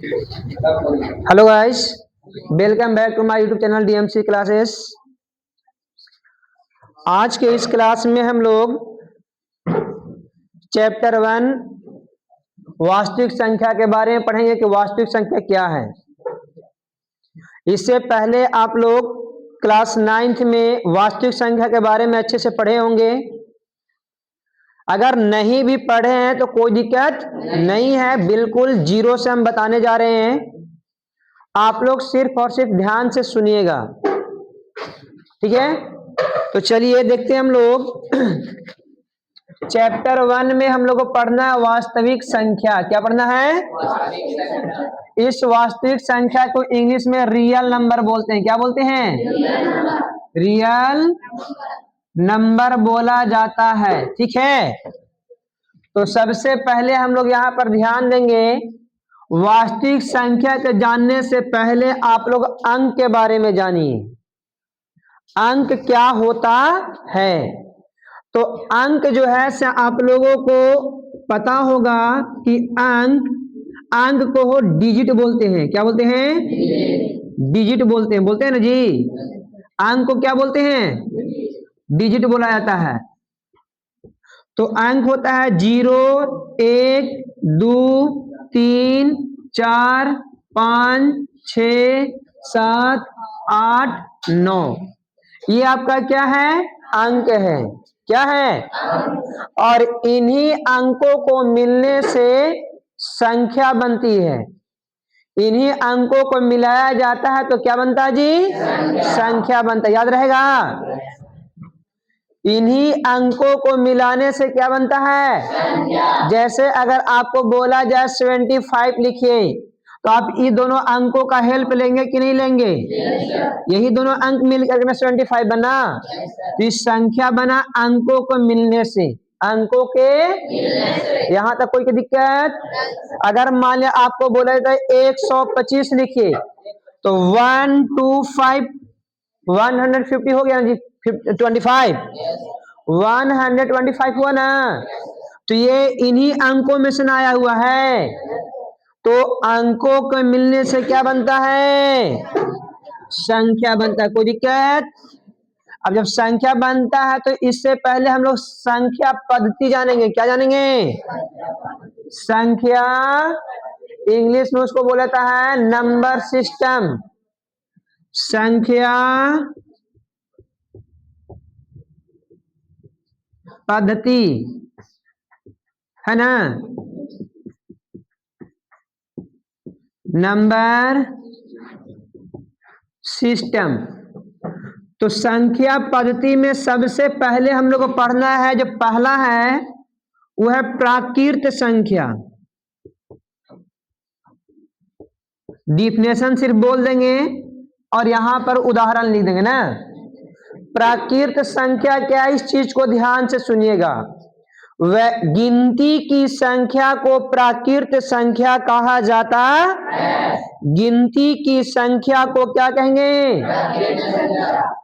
Hello guys, welcome back to my YouTube channel DMC classes. आज के इस class में हम लोग चैप्टर 1 वास्तविक संख्या के बारे में पढ़ेंगे कि वास्तविक संख्या क्या है। इससे पहले आप लोग क्लास 9th में वास्तविक संख्या के बारे में अच्छे से पढ़े होंगे। अगर नहीं भी पढ़े हैं तो कोई दिक्कत नहीं है, बिल्कुल जीरो से हम बताने जा रहे हैं। आप लोग सिर्फ और सिर्फ ध्यान से सुनिएगा, ठीक है। तो चलिए देखते हैं हम लोग चैप्टर 1 में हम लोग को पढ़ना है वास्तविक संख्या। क्या पढ़ना है? इस वास्तविक संख्या को इंग्लिश में रियल नंबर बोलते हैं। क्या बोलते हैं? रियल नंबर बोला जाता है, ठीक है। तो सबसे पहले हम लोग यहाँ पर ध्यान देंगे, वास्तविक संख्या के जानने से पहले आप लोग अंक के बारे में जानिए। अंक क्या होता है? तो अंक जो है से आप लोगों को पता होगा कि अंक को हो डिजिट बोलते हैं। क्या बोलते हैं? डिजिट बोलते हैं ना जी। अंक को क्या बोलते हैं? डिजिट बोला जाता है। तो अंक होता है 0, 1, 2, 3, 4, 5, 6, 7, 8, 9। ये आपका क्या है? अंक है। क्या है? और इन्हीं अंकों को मिलने से संख्या बनती है। इन्हीं अंकों को मिलाया जाता है तो क्या बनता है जी? संख्या बनता है। याद रहेगा? इन्हीं अंकों को मिलाने से क्या बनता है? जैसे अगर आपको बोला जाए 75 लिखिए, तो आप ये दोनों अंकों का हेल्प लेंगे कि नहीं लेंगे? यही दोनों अंक मिलकर 75 बना। तो इस संख्या बना अंकों को मिलने से। अंकों के यहाँ तक कोई दिक्कत? अगर मान लिया आपको बोला जाए 125 लिखिए, तो 125 150 हो गया ना जी। 25 125 हुआ ना। तो ये इन्हीं अंकों में से आया हुआ है। तो अंकों को मिलने से क्या बनता है? संख्या बनता है। कोई दिक्कत? अब जब संख्या बनता है तो इससे पहले हम लोग संख्या पद्धति जानेंगे। क्या जानेंगे? संख्या इंग्लिश में उसको बोला जाता है नंबर सिस्टम। संख्या पद्धति है ना, नंबर सिस्टम। तो संख्या पद्धति में सबसे पहले हम लोग को पढ़ना है, जो पहला है वो है प्राकृत संख्या। डिफिनेशन सिर्फ बोल देंगे और यहां पर उदाहरण लिख देंगे ना। प्राकृत संख्या क्या है, इस चीज को ध्यान से सुनिएगा। वह गिनती की संख्या को प्राकृत संख्या कहा जाता है। गिनती की संख्या को क्या कहेंगे?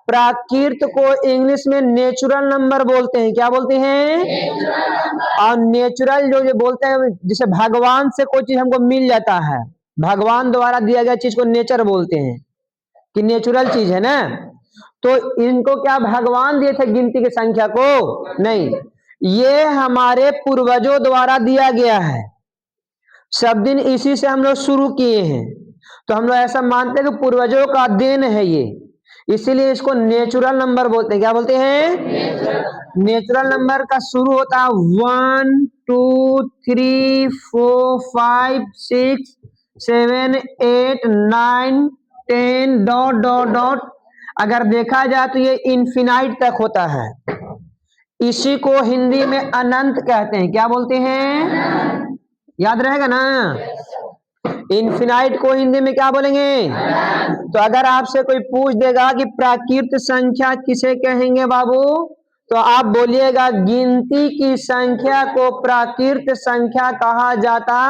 प्राकृत को इंग्लिश में नेचुरल नंबर बोलते हैं। क्या बोलते हैं? और नेचुरल जो बोलते हैं, जैसे भगवान से कोई चीज हमको मिल जाता है, भगवान द्वारा दिया गया चीज को नेचर बोलते हैं कि नेचुरल चीज है ना। तो इनको क्या भगवान दिए थे गिनती की संख्या को? नहीं, ये हमारे पूर्वजों द्वारा दिया गया है। सब दिन इसी से हम लोग शुरू किए हैं, तो हम लोग ऐसा मानते हैं कि पूर्वजों का देन है ये, इसीलिए इसको नेचुरल नंबर बोलते हैं। क्या बोलते हैं? नेचुरल नंबर का शुरू होता है 1 2 3 4 5 6 7 8 9 10 डॉट डॉट डॉट। अगर देखा जाए तो ये इन्फिनाइट तक होता है। इसी को हिंदी में अनंत कहते हैं। क्या बोलते हैं? याद रहेगा ना। इन्फिनाइट को हिंदी में क्या बोलेंगे? तो अगर आपसे कोई पूछ देगा कि प्राकृत संख्या किसे कहेंगे बाबू, तो आप बोलिएगा गिनती की संख्या को प्राकृत संख्या कहा जाता।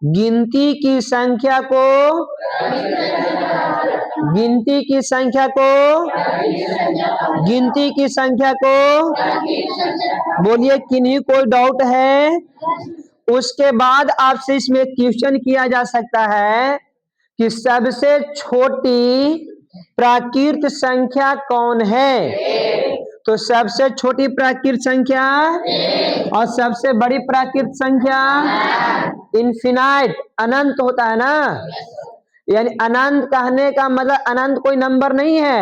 गिनती की संख्या को गिनती की संख्या को गिनती की संख्या को बोलिए, किन्हीं कोई डाउट है? उसके बाद आपसे इसमें क्वेश्चन किया जा सकता है कि सबसे छोटी प्राकृत संख्या कौन है? तो सबसे छोटी प्राकृत संख्या और सबसे बड़ी प्राकृत संख्या इन्फिनाइट, अनंत होता है ना। यानी अनंत कहने का मतलब अनंत कोई नंबर नहीं है,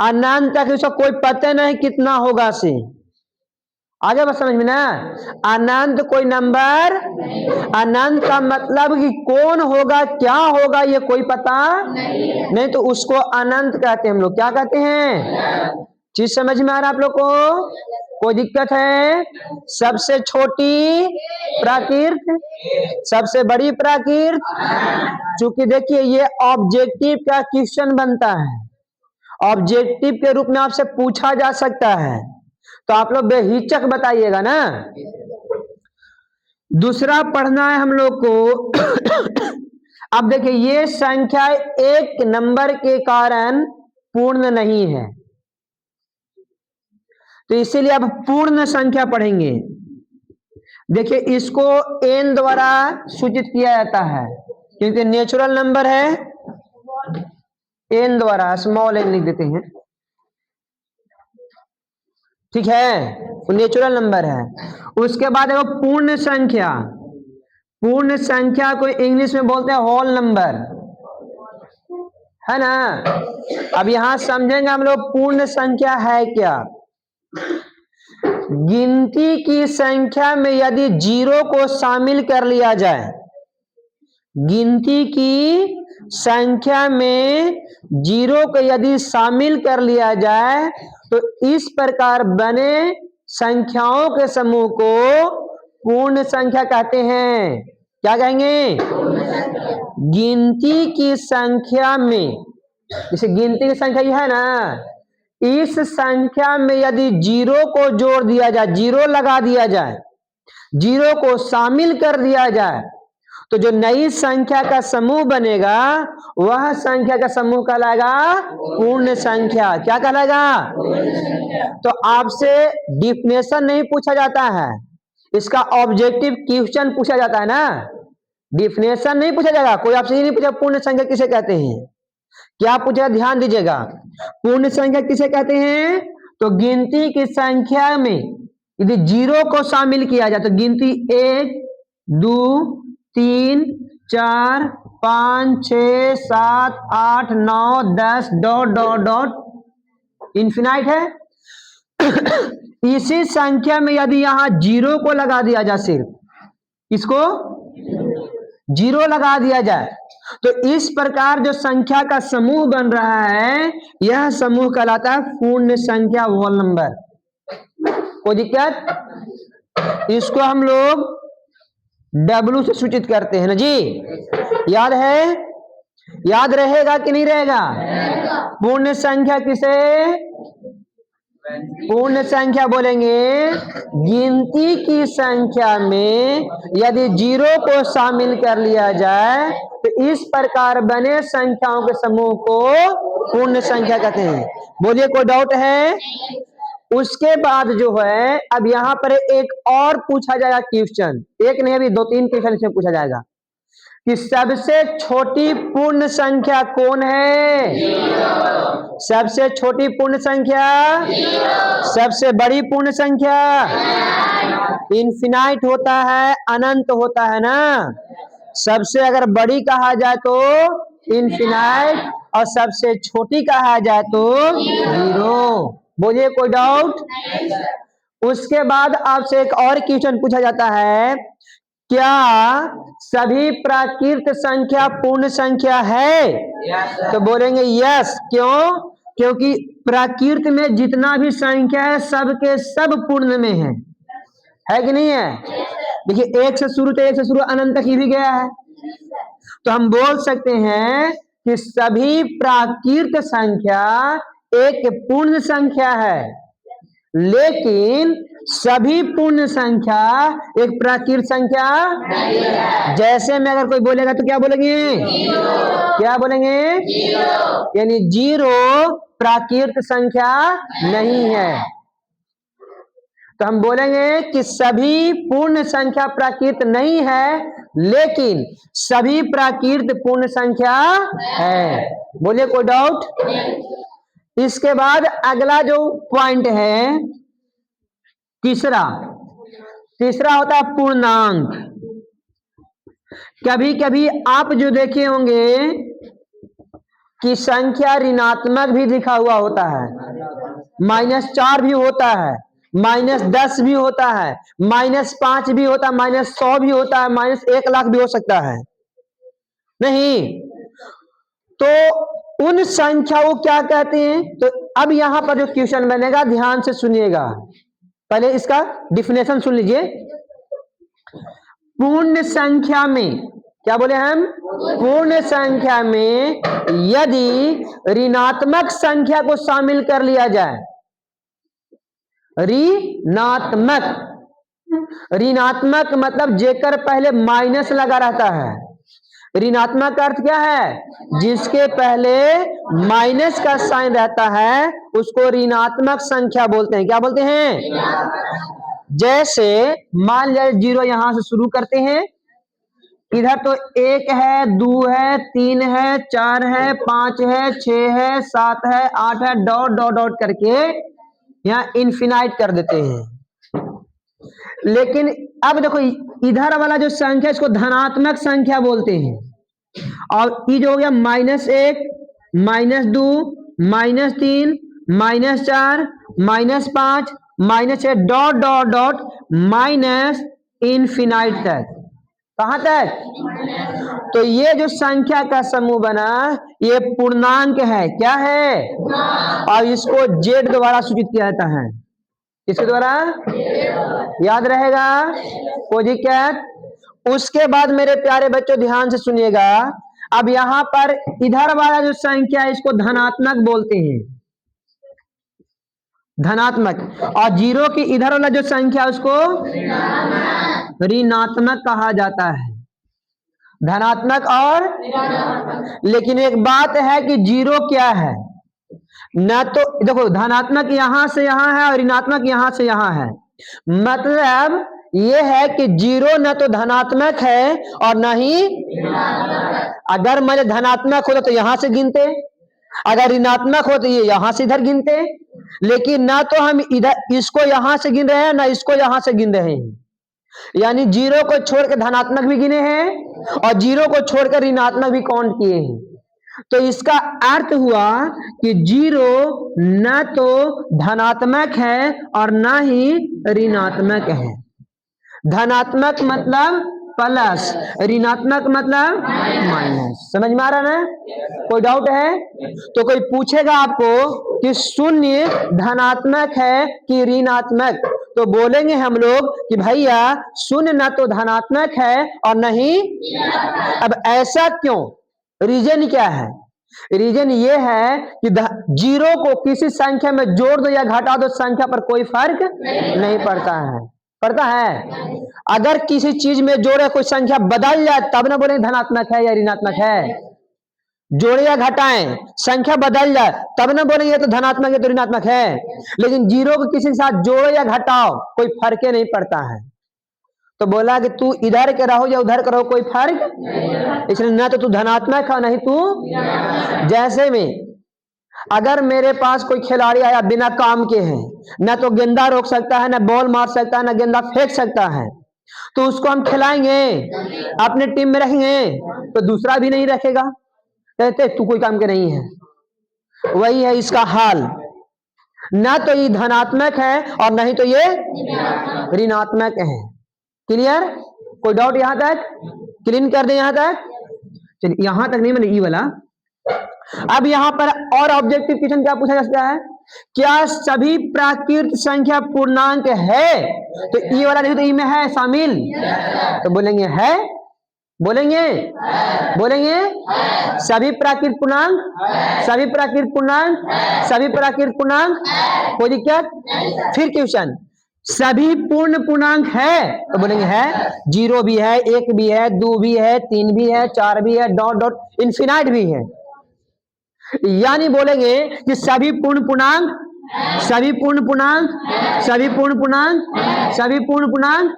अनंत तक उसका कोई पता नहीं कितना होगा से। आ गया बस समझ में ना। अनंत कोई नंबर, अनंत का मतलब कि कौन होगा क्या होगा ये कोई पता नहीं, तो उसको अनंत कहते हैं हम लोग। क्या कहते हैं? चीज समझ में आ रहा है आप लोग को? कोई दिक्कत है? सबसे छोटी प्राकृत, सबसे बड़ी प्राकृत। चूंकि देखिए ये ऑब्जेक्टिव का क्वेश्चन बनता है, ऑब्जेक्टिव के रूप में आपसे पूछा जा सकता है, तो आप लोग बेहिचक बताइएगा ना। दूसरा पढ़ना है हम लोग को अब देखिए ये संख्या एक नंबर के कारण पूर्ण नहीं है, तो इसीलिए अब पूर्ण संख्या पढ़ेंगे। देखिए इसको n द्वारा सूचित किया जाता है क्योंकि नेचुरल नंबर है, n द्वारा स्मॉल n लिख देते हैं, ठीक है, वो नेचुरल नंबर है। उसके बाद देखो पूर्ण संख्या, पूर्ण संख्या को इंग्लिश में बोलते हैं होल नंबर, है ना। अब यहां समझेंगे हम लोग पूर्ण संख्या है क्या। गिनती की संख्या में यदि जीरो को शामिल कर लिया जाए, गिनती की संख्या में जीरो को यदि शामिल कर लिया जाए तो इस प्रकार बने संख्याओं के समूह को पूर्ण संख्या कहते हैं। क्या कहेंगे? गिनती की संख्या में, जैसे गिनती की संख्या ये है ना, इस संख्या में यदि जीरो को जोड़ दिया जाए, जीरो लगा दिया जाए, जीरो को शामिल कर दिया जाए, तो जो नई संख्या का समूह बनेगा वह संख्या का समूह कहलाएगा पूर्ण संख्या। क्या कहलाएगा? तो आपसे डिफिनेशन नहीं पूछा जाता है, इसका ऑब्जेक्टिव क्वेश्चन पूछा जाता है ना, डिफिनेशन नहीं पूछा जाएगा। कोई आपसे ये नहीं पूछा पूर्ण संख्या किसे कहते हैं, क्या पूछा, ध्यान दीजिएगा। पूर्ण संख्या किसे कहते हैं? तो गिनती की संख्या में यदि जीरो को शामिल किया जाए, तो गिनती 1 2 3 4 5 6 7 8 9 10 डॉट डॉट डॉट इन्फिनाइट है। इसी संख्या में यदि यहां जीरो को लगा दिया जाए, सिर्फ इसको जीरो लगा दिया जाए, तो इस प्रकार जो संख्या का समूह बन रहा है यह समूह कहलाता है पूर्ण संख्या, होल नंबर। कोई दिक्कत? इसको हम लोग W से सूचित करते हैं ना जी। याद है? याद रहेगा कि नहीं रहेगा? पूर्ण संख्या किसे पूर्ण संख्या बोलेंगे? गिनती की संख्या में यदि जीरो को शामिल कर लिया जाए तो इस प्रकार बने संख्याओं के समूह को पूर्ण संख्या कहते हैं। बोलिए, कोई डाउट है? उसके बाद जो है अब यहाँ पर एक और पूछा जाएगा क्वेश्चन, एक नहीं अभी 2-3 क्वेश्चन इसमें पूछा जाएगा कि सबसे छोटी पूर्ण संख्या कौन है? सबसे छोटी पूर्ण संख्या, सबसे बड़ी पूर्ण संख्या इन्फिनाइट होता है, अनंत होता है ना। सबसे अगर बड़ी कहा जाए तो इन्फिनाइट और सबसे छोटी कहा जाए तो जीरो। बोलिए, कोई डाउट? उसके बाद आपसे एक और क्वेश्चन पूछा जाता है, क्या सभी प्राकृत संख्या पूर्ण संख्या है? तो बोलेंगे यस। क्यों? क्योंकि प्राकृत में जितना भी संख्या है सबके सब पूर्ण में है कि नहीं है? देखिए एक से शुरू तो एक से शुरू अनंत तक ही भी गया है, तो हम बोल सकते हैं कि सभी प्राकृत संख्या एक पूर्ण संख्या है, लेकिन सभी पूर्ण संख्या एक प्राकृत संख्या नहीं है। जैसे में अगर कोई बोलेगा तो क्या बोलेंगे? क्या बोलेंगे? यानी जीरो प्राकृत संख्या नहीं है। तो हम बोलेंगे कि सभी पूर्ण संख्या प्राकृत नहीं है, लेकिन सभी प्राकृत पूर्ण संख्या है। बोलिए, कोई डाउट? इसके बाद अगला जो पॉइंट है, तीसरा होता है पूर्णांक। कभी कभी आप जो देखे होंगे कि संख्या ऋणात्मक भी लिखा हुआ होता है, -4 भी होता है, -10 भी होता है, -5 भी होता है, -100 भी होता है, -1,00,000 भी हो सकता है। नहीं तो उन संख्या को क्या कहते हैं? तो अब यहां पर जो क्वेश्चन बनेगा, ध्यान से सुनिएगा। पहले इसका डिफिनेशन सुन लीजिए। पूर्ण संख्या में, क्या बोले हम? पूर्ण संख्या में यदि ऋणात्मक संख्या को शामिल कर लिया जाए, ऋणात्मक मतलब जेकर पहले माइनस लगा रहता है। ऋणात्मक का अर्थ क्या है? जिसके पहले माइनस का साइन रहता है उसको ऋणात्मक संख्या बोलते हैं। क्या बोलते हैं? जैसे मान लिया 0 यहां से शुरू करते हैं, इधर तो 1 है, 2 है, 3 है, 4 है, 5 है, 6 है, 7 है, 8 है, डॉट डॉट डॉट करके यहां इन्फिनाइट कर देते हैं। लेकिन अब देखो, इधर वाला जो संख्या इसको धनात्मक संख्या बोलते हैं, और ये जो हो गया -1, -2, -3, -4, -5, -6 dot dot dot minus infinite तक। कहां तक? तो ये जो संख्या का समूह बना, ये पूर्णांक है। क्या है? और इसको जेड द्वारा सूचित किया जाता है। इसके द्वारा याद रहेगा, कोजिकेट। उसके बाद मेरे प्यारे बच्चों ध्यान से सुनिएगा। अब यहां पर इधर वाला जो संख्या है इसको धनात्मक बोलते हैं, धनात्मक। और 0 की इधर वाला जो संख्या उसको ऋणात्मक कहा जाता है। धनात्मक और लेकिन एक बात है कि 0 क्या है ना, तो देखो धनात्मक यहां से यहां है और ऋणात्मक यहां से यहां है। मतलब ये है कि 0 न तो धनात्मक है और न ही, अगर मैंने धनात्मक होता तो यहां से गिनते, अगर ऋणात्मक हो तो ये यहां से इधर गिनते, लेकिन ना तो हम इधर इसको यहां से गिन रहे हैं ना इसको यहां से गिन रहे हैं। यानी 0 को छोड़कर धनात्मक भी गिने हैं और 0 को छोड़कर ऋणात्मक भी काउंट किए हैं। तो इसका अर्थ हुआ कि 0 न तो धनात्मक है और न ही ऋणात्मक है। धनात्मक मतलब प्लस, ऋणात्मक मतलब माइनस। समझ में आ रहा ना? कोई डाउट है? तो कोई पूछेगा आपको कि शून्य धनात्मक है कि ऋणात्मक, तो बोलेंगे हम लोग कि भैया शून्य न तो धनात्मक है और नहीं। अब ऐसा क्यों? रीजन क्या है? रीजन ये है कि 0 को किसी संख्या में जोड़ दो या घटा दो, संख्या पर कोई फर्क नहीं पड़ता है। पड़ता है? अगर किसी चीज में जोड़े कोई संख्या बदल जाए तब ना बोले धनात्मक है या ऋणात्मक है। जोड़े या घटाएं, संख्या बदल जाए तब ना बोलेंगे तो धनात्मक है तो ऋणात्मक है। लेकिन 0 को किसी के साथ जोड़ो या घटाओ कोई फर्क नहीं पड़ता है। तो बोला कि तू इधर के रहो या उधर के रहो कोई फर्क, इसलिए ना तो तू धनात्मक है नहीं तू। जैसे में अगर मेरे पास कोई खिलाड़ी आया बिना काम के है, ना तो गेंदा रोक सकता है, ना बॉल मार सकता है, ना गेंदा फेंक सकता है, तो उसको हम खिलाएंगे, अपने टीम में रखेंगे, तो दूसरा भी नहीं रखेगा, कहते तू कोई काम के नहीं है। वही है इसका हाल, ना तो ये धनात्मक है और नहीं तो ये ऋणात्मक है। क्लियर? कोई डाउट यहां तक? क्लीन कर दे यहां तक? चलिए यहां तक नहीं, मैंने ई वाला। अब यहां पर और ऑब्जेक्टिव क्वेश्चन क्या पूछा जा सकता है? क्या सभी प्राकृत संख्या पूर्णांक है? तो ई वाला नहीं तो ई में है शामिल, तो बोलेंगे है, बोलेंगे बोलेंगे सभी प्राकृत पूर्णांक, सभी प्राकृत पूर्णांक, सभी प्राकृत पूर्णांक। कोई दिक्कत? फिर क्वेश्चन सभी पूर्ण पूर्णांक है? तो बोलेंगे है। 0 भी है, 1 भी है, 2 भी है, 3 भी है, 4 भी है, डॉट डॉट इन्फिनाइट भी है। यानी बोलेंगे कि सभी पूर्ण पूर्णांक सभी पूर्ण पूर्णांक, सभी पूर्ण पूर्णांक, सभी पूर्ण पूर्णांक,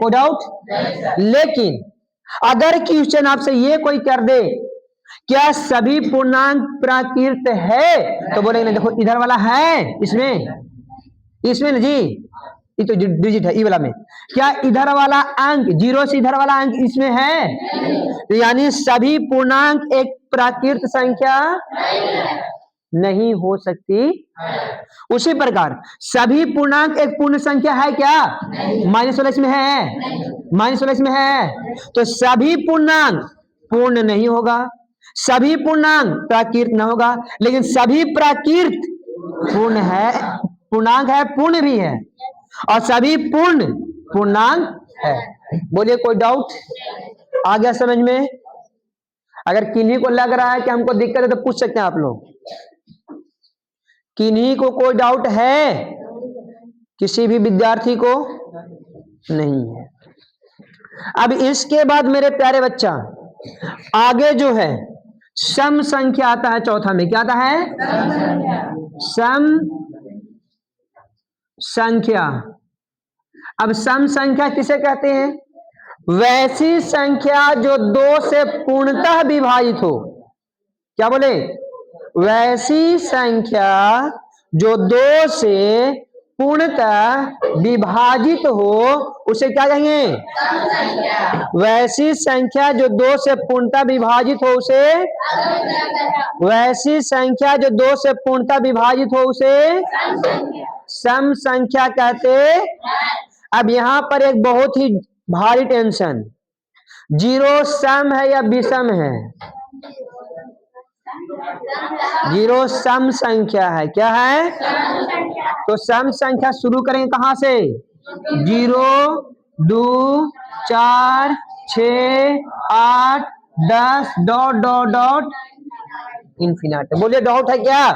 कोई डाउट? लेकिन अगर क्वेश्चन आपसे ये कोई कर दे क्या सभी पूर्णांक प्राकृत है, तो बोलेंगे देखो इधर वाला है, इसमें ना जी, ये तो डिजिट है ई वाला में, क्या इधर वाला अंक जीरो से इधर वाला अंक इसमें है? तो यानी सभी पूर्णांक एक प्राकृत संख्या नहीं हो सकती। उसी प्रकार सभी पूर्णांक एक पूर्ण संख्या है क्या? -16 में है, -16 में है, तो सभी पूर्णांक पूर्ण नहीं होगा, सभी पूर्णांक प्राकृत न होगा, लेकिन सभी प्राकृत पूर्ण है, पूर्णांक है, पूर्ण भी है, और सभी पूर्ण पूर्णांक है। बोलिए कोई डाउट आ गया समझ में? अगर किन्हीं को लग रहा है कि हमको दिक्कत है तो पूछ सकते हैं आप लोग। किन्हीं को कोई डाउट है? किसी भी विद्यार्थी को नहीं है। अब इसके बाद मेरे प्यारे बच्चा आगे जो है सम संख्या आता है चौथा में। क्या आता है? सम संख्या। अब सम संख्या किसे कहते हैं? वैसी संख्या जो दो से पूर्णतः विभाजित हो। क्या बोले? वैसी संख्या जो दो से पूर्णतः विभाजित हो उसे क्या कहेंगे? वैसी संख्या जो दो से पूर्णतः विभाजित हो उसे, वैसी संख्या जो दो से पूर्णतः विभाजित हो उसे सम संख्या कहते। अब यहां पर एक बहुत ही भारी टेंशन, जीरो सम है या विषम है? जीरो सम संख्या है। क्या है? तो सम संख्या शुरू करेंगे कहां से? 0, 2, 4, 6, 8, 10 डॉट डॉट डॉट इन्फिनिटी। बोलिए डाउट है क्या?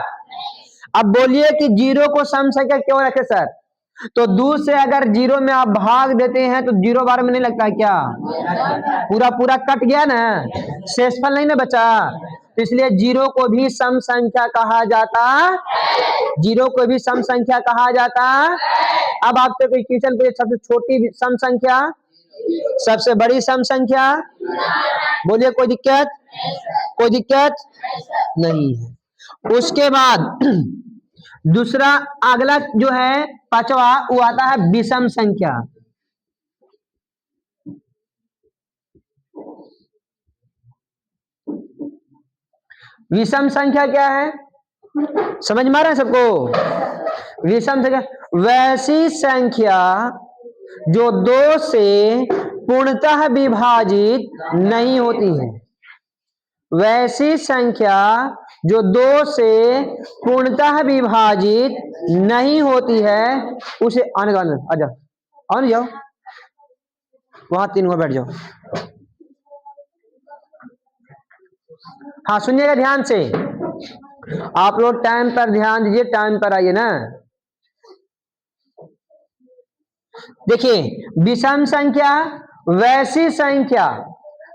अब बोलिए कि जीरो को सम संख्या क्यों रखे सर? तो 2 से अगर जीरो में आप भाग देते हैं तो जीरो बार में नहीं लगता है क्या? पूरा पूरा कट गया ना, शेषफल नहीं ना बचा, तो इसलिए जीरो को भी सम संख्या कहा जाता, जीरो को भी सम संख्या कहा जाता। अब आपसे कोई क्वेश्चन पूछे सबसे छोटी सम संख्या, सबसे बड़ी सम संख्या, बोलिए कोई दिक्कत? कोई दिक्कत नहीं है। उसके बाद दूसरा अगला जो है पांचवा वो आता है विषम संख्या। विषम संख्या क्या है? समझ में आ रहा है सबको? विषम संख्या वैसी संख्या जो दो से पूर्णतः विभाजित नहीं होती है। वैसी संख्या जो दो से पूर्णतः विभाजित नहीं होती है उसे आने दो, आ जाओ, आने जाओ, वहां 3 को बैठ जाओ। हाँ सुनिएगा ध्यान से, आप लोग टाइम पर ध्यान दीजिए, टाइम पर आइए ना। देखिए विषम संख्या वैसी संख्या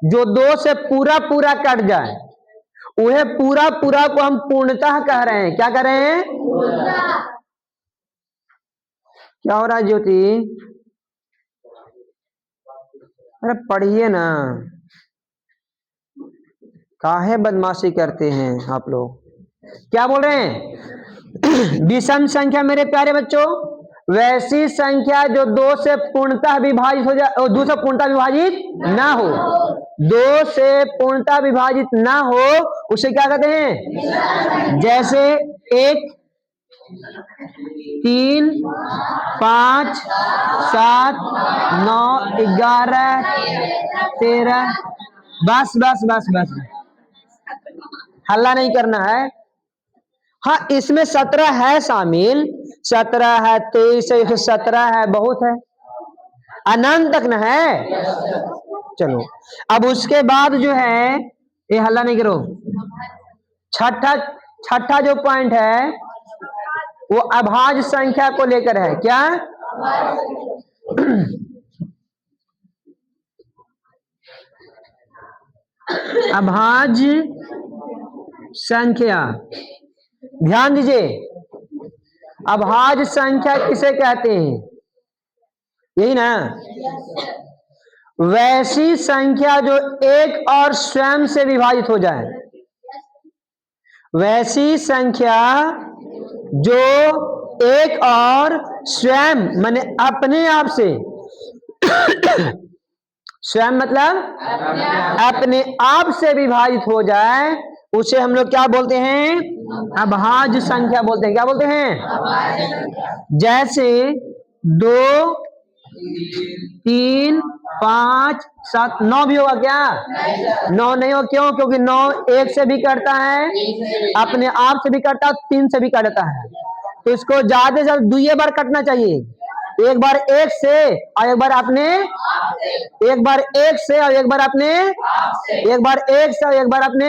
जो दो से पूरा पूरा कट जाए, वह पूरा पूरा को हम पूर्णतः कह रहे हैं। क्या कह रहे हैं? क्या हो रहा है ज्योति? अरे पढ़िए ना, काहे बदमाशी करते हैं आप लोग? क्या बोल रहे हैं? विषम संख्या मेरे प्यारे बच्चों वैसी संख्या जो दो से पूर्णतः विभाजित हो जाए, दो से पूर्णतः विभाजित ना हो, दो से पूर्णतः विभाजित ना हो उसे क्या कहते हैं? जैसे 1, 3, 5, 7, 9, 11, 13। बस बस बस बस, हल्ला नहीं करना है। हाँ इसमें 17 है शामिल, 17 है, 23 है, 117 है, बहुत है, अनंत तक न है। चलो अब उसके बाद जो है, ये हल्ला नहीं करो, छठा जो पॉइंट है वो अभाज्य संख्या को लेकर है। क्या? अभाज्य संख्या। ध्यान दीजिए अभाज्य संख्या किसे कहते हैं? यही ना। वैसी संख्या जो एक और स्वयं से विभाजित हो जाए, वैसी संख्या जो एक और स्वयं माने अपने आप से स्वयं मतलब अपने आप से विभाजित हो जाए, उसे हम लोग क्या बोलते हैं? अभाज्य संख्या बोलते हैं। क्या बोलते हैं? जैसे 2, 3, 5, 7, 9 भी होगा क्या? 9 नहीं हो, क्यों? क्योंकि 9 1 से भी करता है, अपने आप से भी करता है, 3 से भी करता है। तो इसको ज्यादा से ज्यादा 2 बार कटना चाहिए। एक बार 1 से और एक बार अपने, एक बार 1 से और एक बार अपने, एक बार 1 से और एक बार अपने।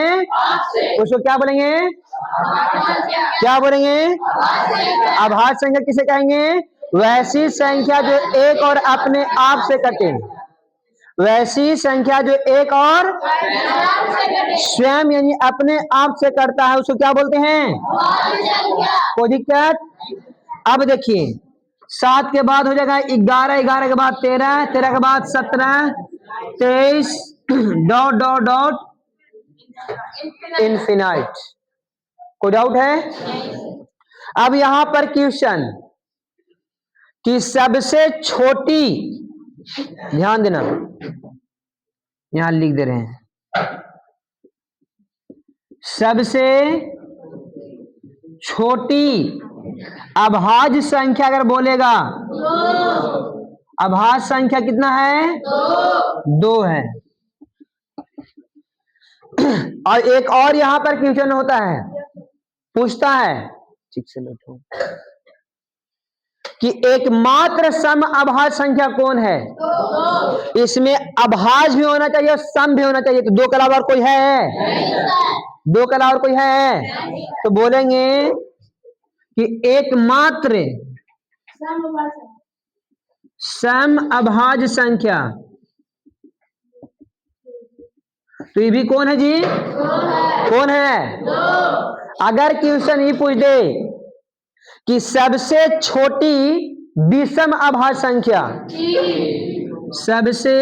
उसको क्या बोलेंगे? क्या बोलेंगे? अभाज्य संख्या किसे कहेंगे? वैसी संख्या जो एक और अपने आप से कटे, वैसी संख्या जो एक और स्वयं यानी अपने आप से करता है, उसको क्या बोलते हैं? कोई दिक्कत? अब देखिए 7 के बाद हो जाएगा 11, 11 के बाद 13, 13 के बाद 17, 23 डॉट डॉट डॉट इनफिनाइट। कोई डाउट है? अब यहां पर क्वेश्चन कि सबसे छोटी, ध्यान देना, यहां लिख दे रहे हैं, सबसे छोटी अभाज्य संख्या अगर बोलेगा, अभाज्य संख्या कितना है? 2 है। और एक और यहां पर क्वेश्चन होता है, पूछता है, ठीक से बैठो, कि एकमात्र सम अभाज्य संख्या कौन है? इसमें अभाज्य भी होना चाहिए और सम भी होना चाहिए। तो 2 के अलावा और कोई है? 2 के अलावा और कोई है? तो बोलेंगे कि एकमात्र सम अभाज्य संख्या, तो ये भी कौन है जी? कौन है? अगर क्वेश्चन ये पूछ दे कि सबसे छोटी विषम अभाज्य संख्या, सबसे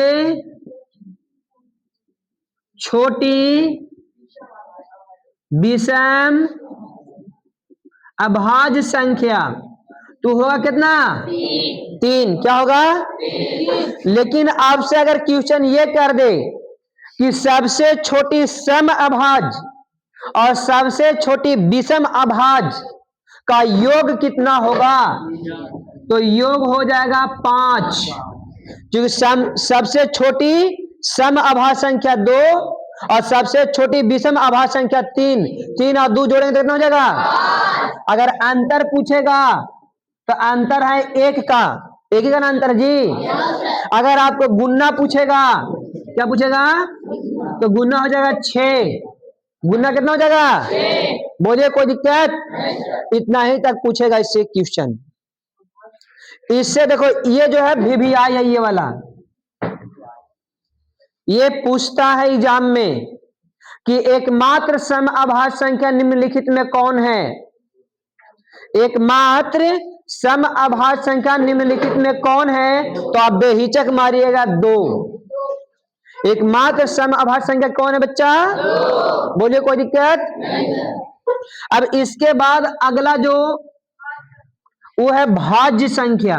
छोटी विषम अभाज्य संख्या तो होगा कितना? 3। क्या होगा? लेकिन आपसे अगर क्वेश्चन ये कर दे कि सबसे छोटी सम अभाज्य और सबसे छोटी विषम अभाज्य का योग कितना होगा, तो योग हो जाएगा 5, क्योंकि सबसे छोटी सम अभाज्य संख्या 2 और सबसे छोटी विषम अभाज्य संख्या 3, 3 और 2 जोड़ेंगे तो कितना हो जाएगा? अगर अंतर पूछेगा तो अंतर है 1 का, 1 ही का अंतर जी। अगर आपको गुन्ना पूछेगा, क्या पूछेगा? तो गुन्ना हो जाएगा 6। गुन्ना कितना हो जाएगा? बोलिए, कोई दिक्कत? इतना ही तक पूछेगा इससे क्वेश्चन। इससे देखो ये जो है VVI है, ये वाला ये पूछता है एग्जाम में कि एकमात्र सम अभाज्य संख्या निम्नलिखित में कौन है? एकमात्र सम अभाज्य संख्या निम्नलिखित में कौन है? तो आप बेहिचक मारिएगा 2। एकमात्र सम अभाज्य संख्या कौन है बच्चा? बोलिए, कोई दिक्कत? अब इसके बाद अगला जो वो है भाज्य संख्या।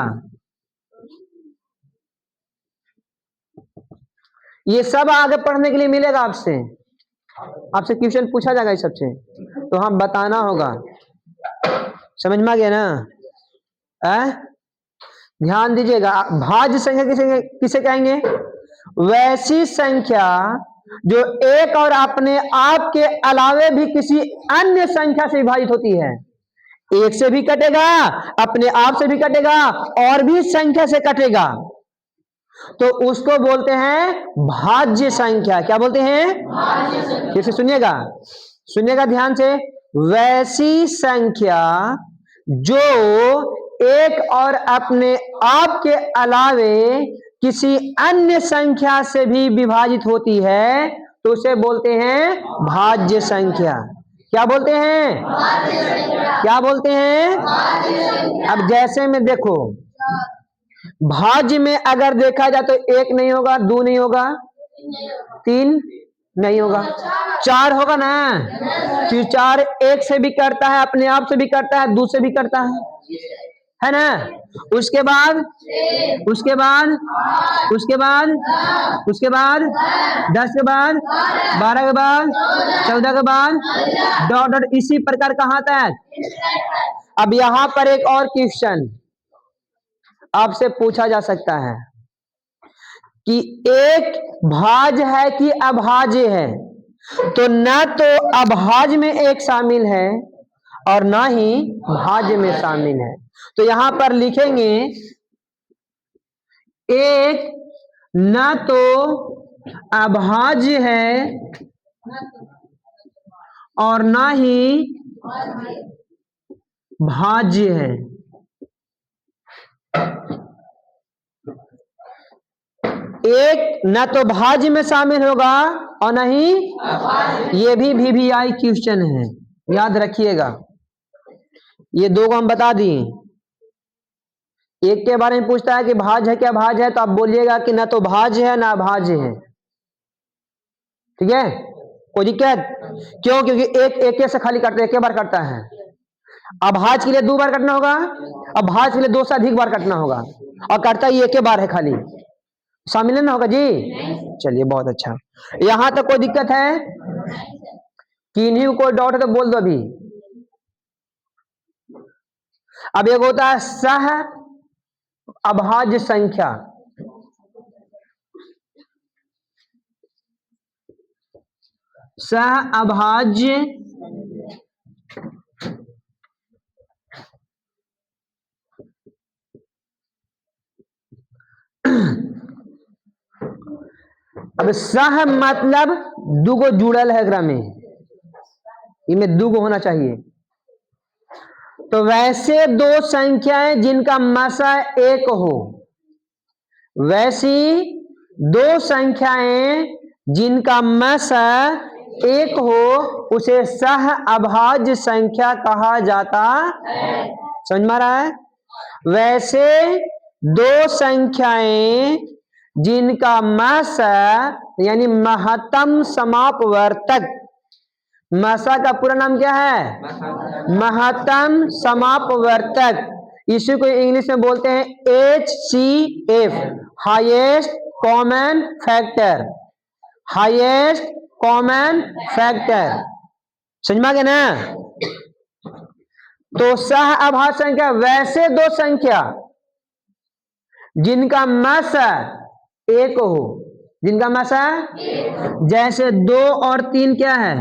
ये सब आगे पढ़ने के लिए मिलेगा आपसे, आपसे क्वेश्चन पूछा जाएगा इस सबसे, तो हम बताना होगा। समझ में आ गया ना? ध्यान दीजिएगा। भाज्य संख्या किसे कहेंगे? वैसी संख्या जो एक और अपने आप के अलावे भी किसी अन्य संख्या से विभाजित होती है। 1 से भी कटेगा, अपने आप से भी कटेगा और भी संख्या से कटेगा, तो उसको बोलते हैं भाज्य संख्या। क्या बोलते हैं? जैसे सुनिएगा, सुनिएगा ध्यान से। वैसी संख्या जो एक और अपने आप के अलावे किसी अन्य संख्या से भी विभाजित होती है तो उसे बोलते हैं भाज्य संख्या। क्या बोलते हैं? क्या बोलते हैं? अब जैसे में देखो, भाज्य में अगर देखा जाए तो 1 नहीं होगा, 2 नहीं होगा, 3 नहीं होगा, 4 होगा ना। फिर 4 1 से भी करता है, अपने आप से भी करता है, 2 से भी करता है ना। उसके बाद 10 के बाद 12 के बाद 14 के बाद डॉट, इसी प्रकार कहां तक। अब यहां पर एक और क्वेश्चन आपसे पूछा जा सकता है कि एक भाज्य है कि अभाज्य है। तो न तो अभाज्य में 1 शामिल है और ना ही भाज्य में शामिल है। तो यहां पर लिखेंगे एक न तो अभाज्य है और ना ही भाज्य है। एक न तो भाज्य में शामिल होगा और न ही, ये भी VVI क्वेश्चन है, याद रखिएगा। ये 2 को हम बता दिए। एक के बारे में पूछता है कि भाज्य है क्या भाज्य है, तो आप बोलिएगा कि ना तो भाज्य है ना अभाज्य है। ठीक है, कोई दिक्कत? क्यों? क्योंकि एक से खाली करते, एक बार करता है। अभाज्य के लिए 2 बार करना होगा, अभाज्य के लिए 2 से अधिक बार करना होगा, और करता ही एक बार है खाली। शामिल ना होगा जी। चलिए बहुत अच्छा, यहां तक कोई दिक्कत है? किन्हीं को डाउट है तो बोल दो अभी। अब एक होता है सह अभाज्य संख्या, सह अभाज्य अब सह मतलब 2 गो जुड़ल है एकरा में, इनमें 2 गो होना चाहिए। तो वैसे 2 संख्याएं जिनका मसा 1 हो, वैसी 2 संख्याएं जिनका मसा 1 हो, उसे सह अभाज्य संख्या कहा जाता है। समझ में आ रहा है? वैसे 2 संख्याएं जिनका मसा यानी महत्तम समापवर्तक, मसा का पूरा नाम क्या है? महत्तम समापवर्तक। इसी को इंग्लिश में बोलते हैं HCF, highest common factor. Highest common factor, समझ में आ गया ना? तो सह अभाज्य संख्या वैसे 2 संख्या जिनका मसा 1 हो, जिनका मसा, जैसे 2 और 3 क्या है?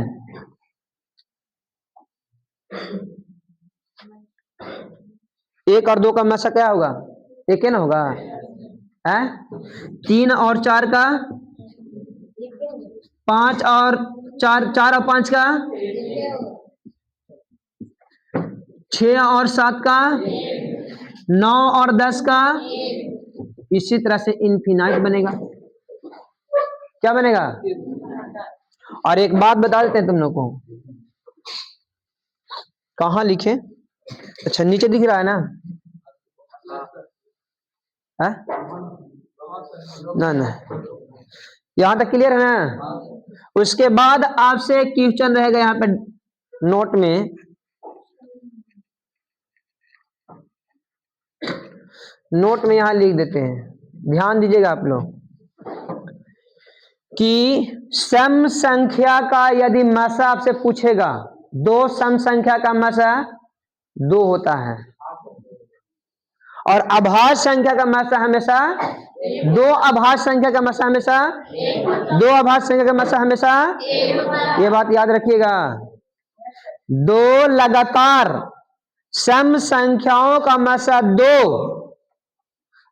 1 और 2 का मसा क्या होगा? 1 ना होगा है? 3 और 4 का, 5 और 4, 4 और 5 का, 6 और 7 का, 9 और 10 का, इसी तरह से इनफिनाइट बनेगा। क्या बनेगा? और एक बात बता देते हैं तुम लोग को, कहां लिखे? अच्छा नीचे दिख रहा है ना? है ना? यहां तक क्लियर है ना? उसके बाद आपसे एक क्वेश्चन रहेगा यहाँ पे नोट में, नोट में यहां लिख देते हैं, ध्यान दीजिएगा आप लोग कि सम संख्या का यदि मसा आपसे पूछेगा, 2 सम संख्या का मसा 2 होता है, और अभाज्य संख्या का मसा हमेशा 2, अभाज्य संख्या का मसा हमेशा 2, अभाज्य संख्या का मसा हमेशा, ये बात याद रखिएगा। 2 लगातार सम संख्याओं का मसा 2,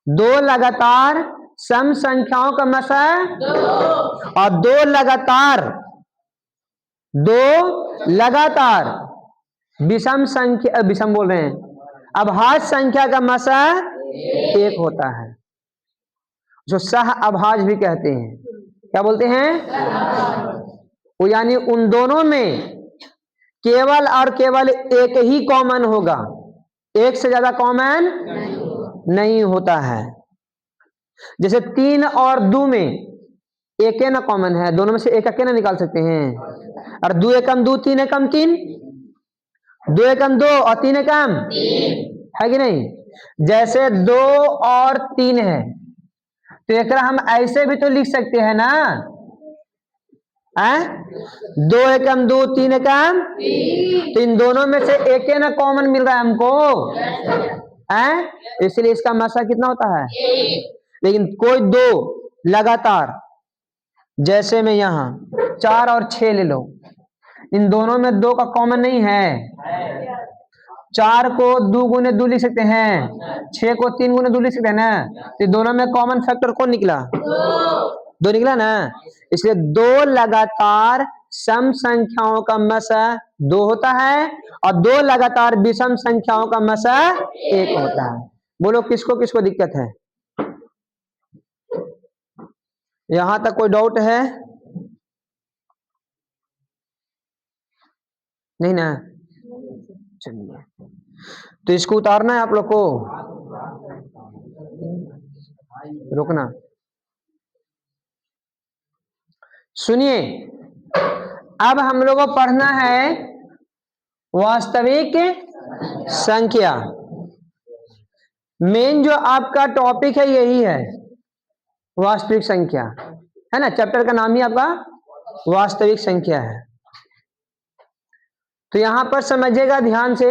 2 लगातार सम संख्याओं का मसा 2, और 2 लगातार विषम संख्या, विषम बोल रहे हैं, अभाज्य संख्या का मसा 1 होता है, जो सह अभाज्य भी कहते हैं। क्या बोलते हैं? वो यानी उन दोनों में केवल और केवल एक ही कॉमन होगा, एक से ज्यादा कॉमन नहीं होता है। जैसे 3 और 2 में एक ना कॉमन है, दोनों में से एक अकेला निकाल सकते हैं। और 2 एकम 2, 3 एकम 3, 2 एकम 2 और 3 एकम है कि नहीं। जैसे 2 और 3 है तो एक हम ऐसे भी तो लिख सकते हैं ना, 2 एकम 2, 3 एकम, तो इन दोनों में से एक ना कॉमन मिल रहा है हमको, इसलिए इसका मसा कितना होता है। लेकिन कोई 2 लगातार, जैसे में यहां 4 और 6 ले लो, इन दोनों में 2 का कॉमन नहीं है। 4 को 2 गुने 2 लिख सकते हैं, 6 को 3 गुने 2 लिख सकते हैं ना। तो दोनों में कॉमन फैक्टर कौन निकला, 2 निकला ना। इसलिए 2 लगातार सम संख्याओं का मसा 2 होता है और 2 लगातार विषम संख्याओं का मसा 1 होता है। बोलो किसको किसको दिक्कत है, यहां तक कोई डाउट है नहीं ना। चलिए, तो इसको उतारना है आप लोग को, रुकना। सुनिए, अब हम लोगों को पढ़ना है वास्तविक संख्या। मेन जो आपका टॉपिक है यही है, वास्तविक संख्या है ना। चैप्टर का नाम ही आपका वास्तविक संख्या है। तो यहां पर समझिएगा ध्यान से,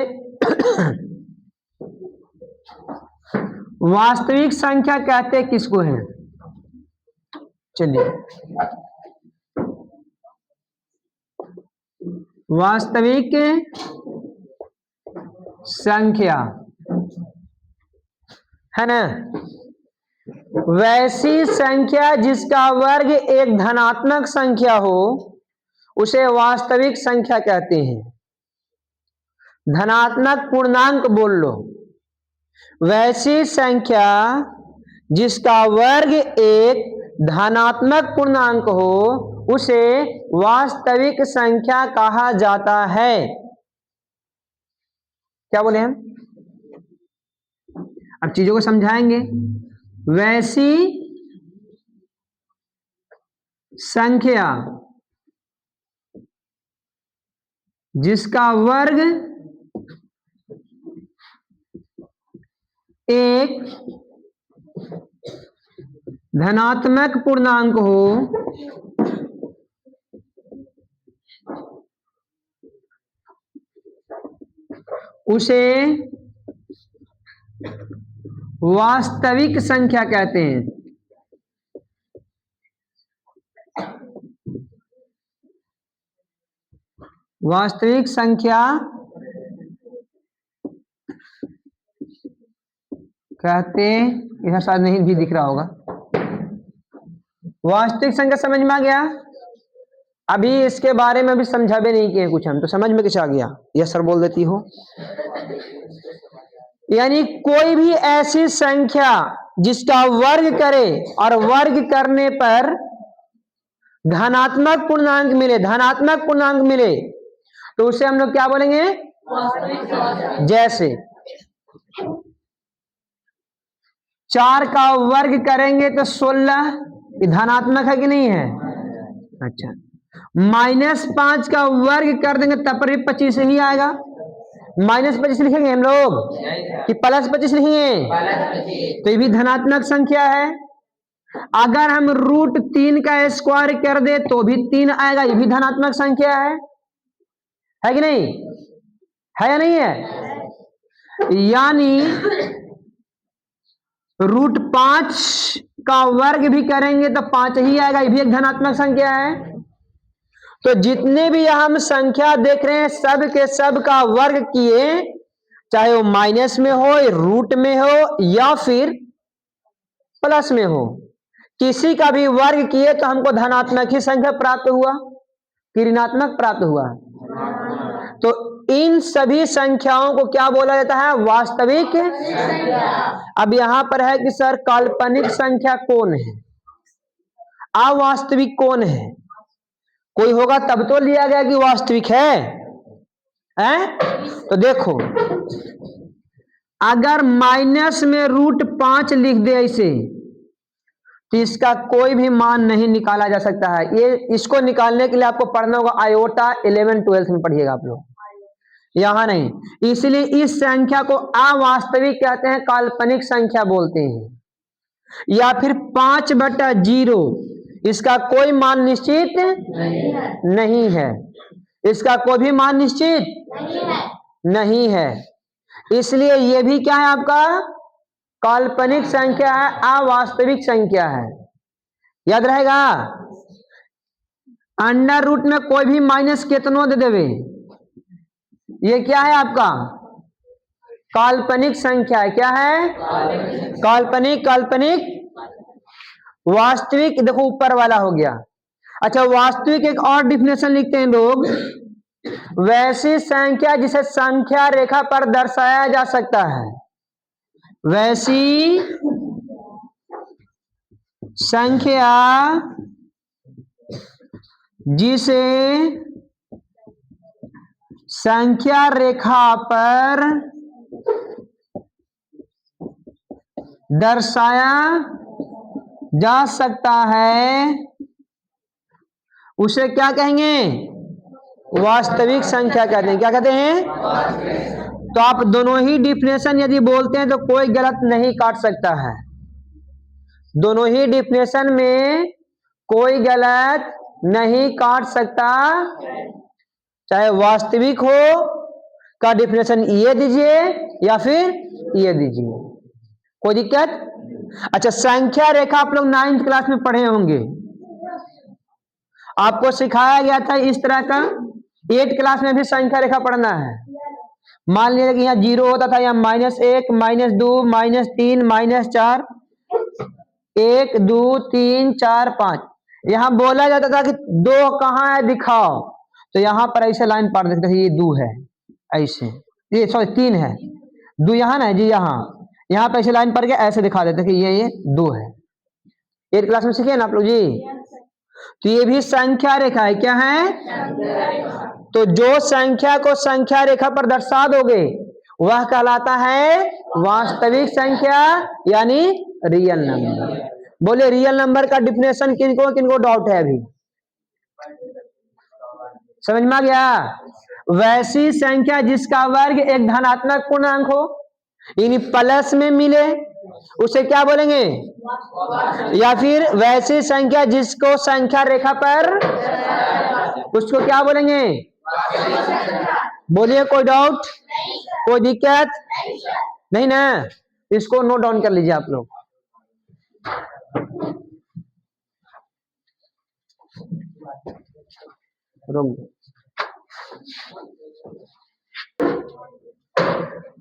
वास्तविक संख्या कहते किसको है। चलिए, वास्तविक संख्या है ना, वैसी संख्या जिसका वर्ग एक धनात्मक संख्या हो उसे वास्तविक संख्या कहते हैं। धनात्मक पूर्णांक बोल लो। वैसी संख्या जिसका वर्ग एक धनात्मक पूर्णांक हो उसे वास्तविक संख्या कहा जाता है। क्या बोले हम, अब चीजों को समझाएंगे। वैसी संख्या जिसका वर्ग एक धनात्मक पूर्णांक हो उसे वास्तविक संख्या कहते हैं। वास्तविक संख्या कहते, यह शायद नहीं भी दिख रहा होगा। वास्तविक संख्या समझ में आ गया। अभी इसके बारे में भी समझा भी नहीं किए कुछ, हम तो समझ में कैसे आ गया, यह सर बोल देती हो। यानी कोई भी ऐसी संख्या जिसका वर्ग करे और वर्ग करने पर धनात्मक पूर्णांक मिले, धनात्मक पूर्णांक मिले तो उसे हम लोग क्या बोलेंगे, जैसे 4 का वर्ग करेंगे तो 16, धनात्मक है कि नहीं है। अच्छा, -5 का वर्ग कर देंगे तब पर भी 25 ही आएगा। -25 लिखेंगे हम लोग कि +25 लिखेंगे, तो ये भी धनात्मक संख्या है। अगर हम √3 का स्क्वायर कर दे तो भी 3 आएगा, ये भी धनात्मक संख्या है कि नहीं, है या नहीं है। यानी √5 का वर्ग भी करेंगे तो 5 ही आएगा, ये भी एक धनात्मक संख्या है। तो जितने भी हम संख्या देख रहे हैं सब के सब का वर्ग किए, चाहे वो माइनस में हो, रूट में हो या फिर प्लस में हो, किसी का भी वर्ग किए तो हमको धनात्मक ही संख्या प्राप्त हुआ कि ऋणात्मक प्राप्त हुआ। तो इन सभी संख्याओं को क्या बोला जाता है, वास्तविक। अब यहां पर है कि सर काल्पनिक संख्या कौन है, अवास्तविक कौन है। कोई होगा तब तो लिया गया कि वास्तविक है, है। तो देखो, अगर माइनस में √5 लिख दे ऐसे, तो इसका कोई भी मान नहीं निकाला जा सकता है। ये इसको निकालने के लिए आपको पढ़ना होगा आयोटा, 11 12 में पढ़िएगा आप लोग, यहां नहीं। इसलिए इस संख्या को अवास्तविक कहते हैं, काल्पनिक संख्या बोलते हैं। या फिर 5/0, इसका कोई मान निश्चित नहीं है, इसका कोई भी मान निश्चित नहीं है। इसलिए ये भी क्या है आपका, काल्पनिक संख्या है, अवास्तविक संख्या है। याद रहेगा, अंडर रूट में कोई भी माइनस कितनों दे देवे, ये क्या है आपका काल्पनिक संख्या है। क्या है, काल्पनिक। काल्पनिक, वास्तविक देखो ऊपर वाला हो गया। अच्छा, वास्तविक एक और डिफिनेशन लिखते हैं लोग, वैसी संख्या जिसे संख्या रेखा पर दर्शाया जा सकता है। वैसी संख्या जिसे संख्या रेखा पर दर्शाया जा सकता है, उसे क्या कहेंगे, वास्तविक संख्या कहते हैं। क्या कहते हैं। तो आप दोनों ही डिफिनेशन यदि बोलते हैं तो कोई गलत नहीं काट सकता है। दोनों ही डिफिनेशन में कोई गलत नहीं काट सकता, चाहे वास्तविक हो का डिफिनेशन ये दीजिए या फिर ये दीजिए, कोई दिक्कत। अच्छा, संख्या रेखा आप लोग 9th क्लास में पढ़े होंगे, आपको सिखाया गया था इस तरह का। 8th क्लास में भी संख्या रेखा पढ़ना है। मान लीजिए कि यहाँ 0 होता था, यहाँ -1, -2, -3, -4, 1 2 3 4 5। यहाँ बोला जाता था कि 2 कहाँ है दिखाओ, तो यहाँ पर ऐसे लाइन पार देखते थे, ये 2 है ऐसे, ये सॉरी 3 है, 2 यहाँ ना जी, यहाँ पे ऐसे लाइन पड़ के ऐसे दिखा देते कि ये 2 है। 8th क्लास में सीखे ना आप लोग जी। तो ये भी संख्या रेखा है। क्या है, तो जो संख्या को संख्या रेखा पर दर्शा दोगे वह कहलाता है वास्तविक संख्या, यानी रियल नंबर। बोले रियल नंबर का डिफिनेशन किनको किनको डाउट है अभी, समझ में आ गया। वैसी संख्या जिसका वर्ग एक धनात्मक पूर्णांक हो, यानी प्लस में मिले, उसे क्या बोलेंगे, या फिर वैसी संख्या जिसको संख्या रेखा पर, उसको क्या बोलेंगे। बोलिए, कोई डाउट, कोई दिक्कत नहीं ना। इसको नोट डाउन कर लीजिए आप लोग।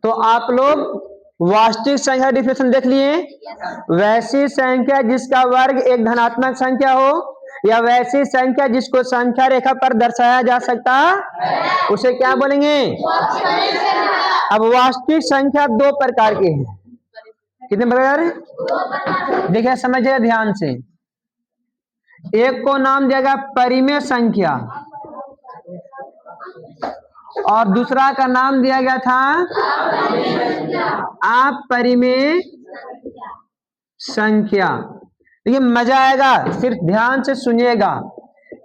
तो आप लोग वास्तविक संख्या डिफिनेशन देख लिए। वैसी संख्या जिसका वर्ग एक धनात्मक संख्या हो, या वैसी संख्या जिसको संख्या रेखा पर दर्शाया जा सकता, उसे क्या बोलेंगे। अब वास्तविक संख्या 2 प्रकार के हैं। कितने प्रकार, देखिए समझिए ध्यान से। एक को नाम दिया गया परिमेय संख्या, और दूसरा का नाम दिया गया था अपरिमेय संख्या। ये मजा आएगा, सिर्फ ध्यान से सुनिएगा।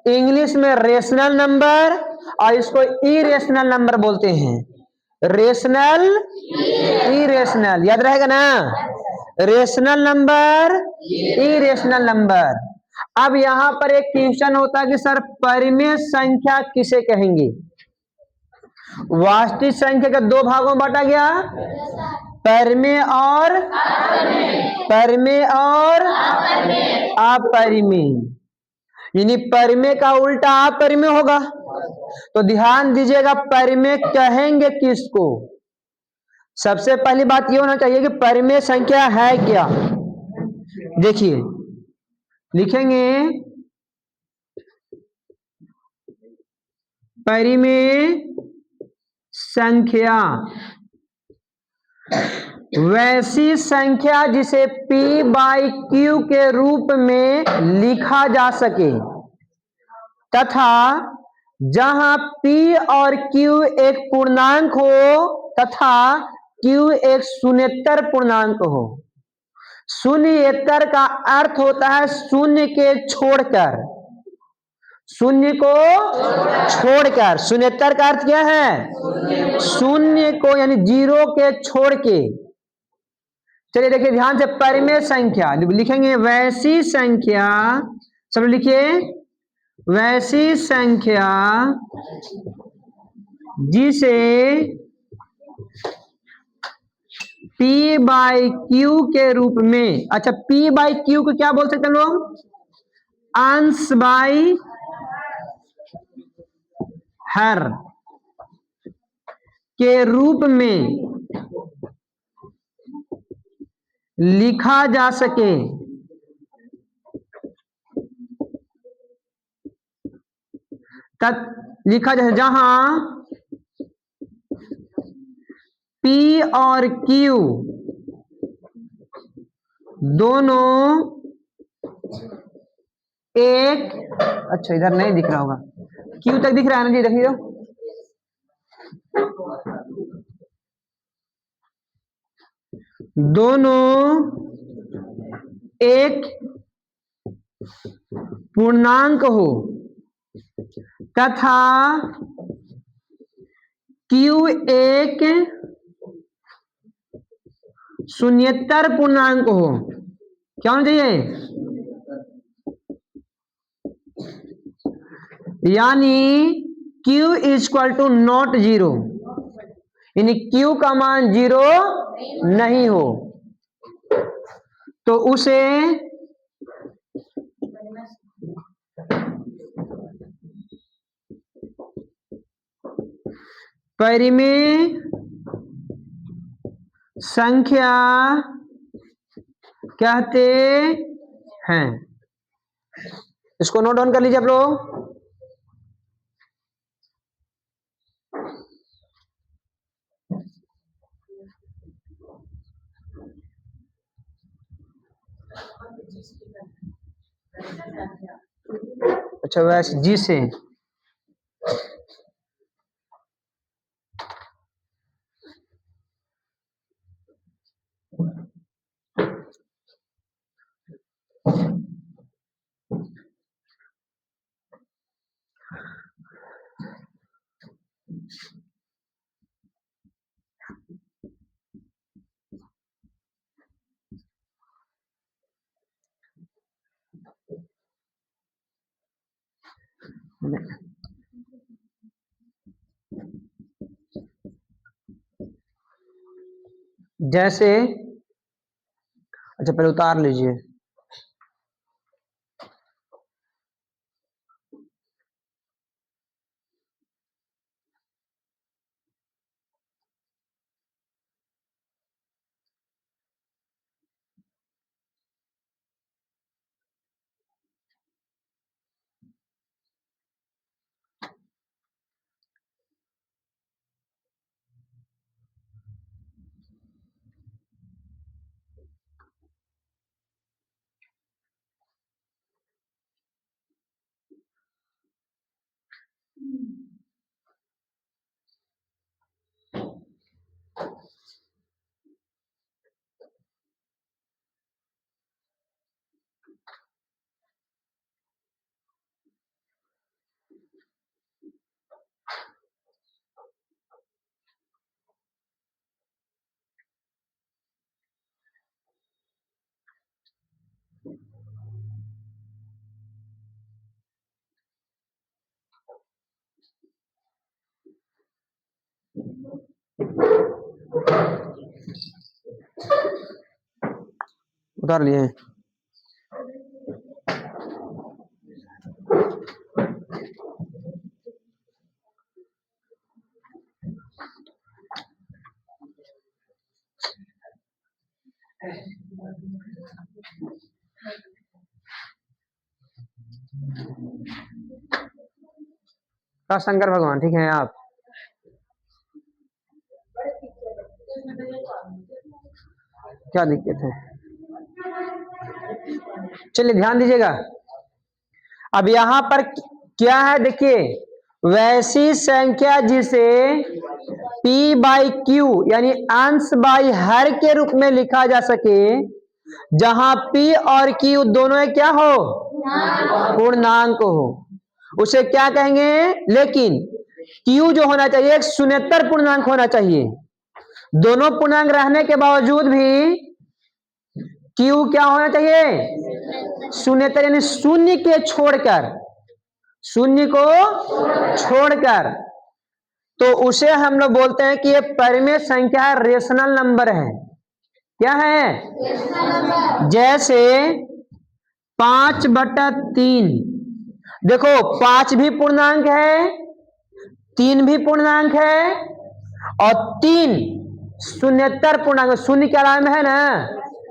इंग्लिश में रेशनल नंबर और इसको इरेशनल नंबर बोलते हैं। रेशनल, इरेशनल, याद रहेगा ना। Rational number, irrational number. अब यहां पर एक क्वेश्चन होता है कि सर परिमेय संख्या किसे कहेंगे। वास्तविक संख्या का 2 भागों में बांटा गया, परिमेय और परिमेय और अपरिमेय, यानी परिमेय का उल्टा अपरिमेय होगा। तो ध्यान दीजिएगा, परिमेय कहेंगे किसको। सबसे पहली बात यह होना चाहिए कि परिमेय संख्या है क्या। देखिए लिखेंगे परिमेय संख्या वैसी संख्या जिसे p/q के रूप में लिखा जा सके तथा जहां P और Q एक पूर्णांक हो तथा Q एक शून्येतर पूर्णांक हो। शून्येतर का अर्थ होता है शून्य के छोड़कर, शून्य को छोड़कर। शून्येतर का अर्थ क्या है? शून्य को यानी जीरो के छोड़ के। चलिए देखिए ध्यान से, परिमेय संख्या लिखेंगे वैसी संख्या, सब लिखिए वैसी संख्या जिसे P बाई Q के रूप में, अच्छा P बाई Q को क्या बोल सकते हैं लोग? अंश बाई हर के रूप में लिखा जा सके। लिखा जाए जहां P और Q दोनों एक, अच्छा इधर नहीं दिख रहा होगा, Q तक दिख रहा है ना जी, देखिए दोनों एक पूर्णांक हो तथा Q एक शून्येतर पूर्णांक हो। क्या होना चाहिए? यानी Q is equal to not zero, यानी Q का मान जीरो नहीं हो तो उसे परिमेय संख्या कहते हैं। इसको नोट डाउन कर लीजिए आप लोग। अच्छा वैसे जी से जैसे, अच्छा पहले उतार लीजिए। उतार लिए। शंकर भगवान ठीक है आप, क्या दिक्कत है? चलिए ध्यान दीजिएगा। अब यहां पर क्या है देखिए, वैसी संख्या जिसे P बाई Q यानी अंश बाई हर के रूप में लिखा जा सके, जहां P और Q दोनों क्या हो, पूर्णांक हो, उसे क्या कहेंगे। लेकिन Q जो होना चाहिए एक शून्येतर पूर्णांक होना चाहिए। दोनों पूर्णांक रहने के बावजूद भी Q क्या होना चाहिए, शून्येतर, यानी शून्य के छोड़कर, शून्य को छोड़कर, तो उसे हम लोग बोलते हैं कि ये परिमेय संख्या है, रेशनल नंबर है। क्या है, जैसे 5/3, देखो 5 भी पूर्णांक है, 3 भी पूर्णांक है, और 3 शून्येतर पूर्णांक, शून्य के अलावा में है ना,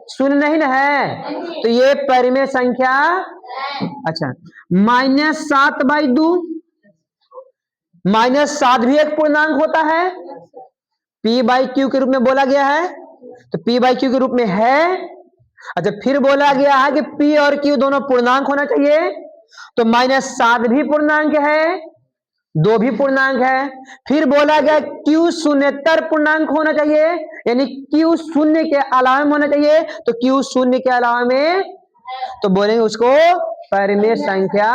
शून्य नहीं ना है, तो ये परिमेय संख्या। अच्छा, -7/2, -7 भी एक पूर्णांक होता है, P बाई Q के रूप में बोला गया है, तो P बाई Q के रूप में है। अच्छा, फिर बोला गया है कि P और Q दोनों पूर्णांक होना चाहिए, तो -7 भी पूर्णांक है, 2 भी पूर्णांक है। फिर बोला गया Q शून्येतर पूर्णांक होना चाहिए, यानी Q शून्य के अलावा में होना चाहिए, तो Q शून्य के अलावा में, तो बोलेंगे उसको परिमेय संख्या।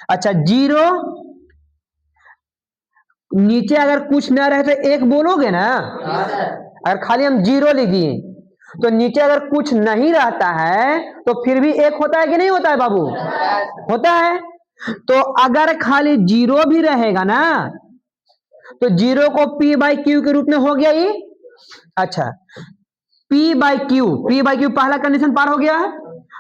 अच्छा, 0 नीचे अगर कुछ ना रहे तो 1 बोलोगे ना, अगर खाली हम 0 लिख दिए तो नीचे अगर कुछ नहीं रहता है तो फिर भी 1 होता है कि नहीं होता है बाबू, होता है। तो अगर खाली 0 भी रहेगा ना, तो 0 को P बाई Q के रूप में हो गया ये। अच्छा, P बाई Q पहला कंडीशन पार हो गया।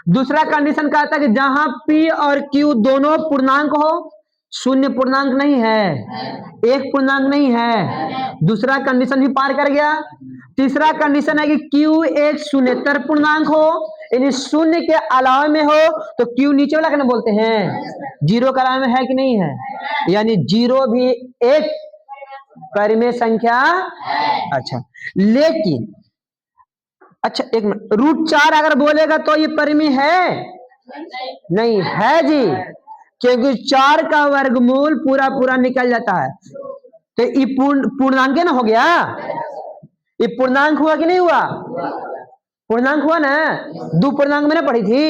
दूसरा कंडीशन कहता है कि जहां P और Q दोनों पूर्णांक हो, शून्य पूर्णांक नहीं है, एक पूर्णांक नहीं है, दूसरा कंडीशन भी पार कर गया। तीसरा कंडीशन है कि Q एक शून्येतर पूर्णांक हो, यानी शून्य के अलावा में हो, तो Q नीचे वाला क्या बोलते हैं, 0 के अलावा में है कि नहीं है, यानी 0 भी एक परिमेय संख्या। अच्छा, लेकिन अच्छा एक मिनट, √4 अगर बोलेगा तो ये परिमेय है, नहीं है जी, क्योंकि 4 का वर्गमूल पूरा पूरा निकल जाता है, तो ये पूर्णांक ना हो गया, ये पूर्णांक हुआ कि नहीं हुआ, पूर्णांक हुआ ना। 2 पूर्णांक मैंने पढ़ी थी,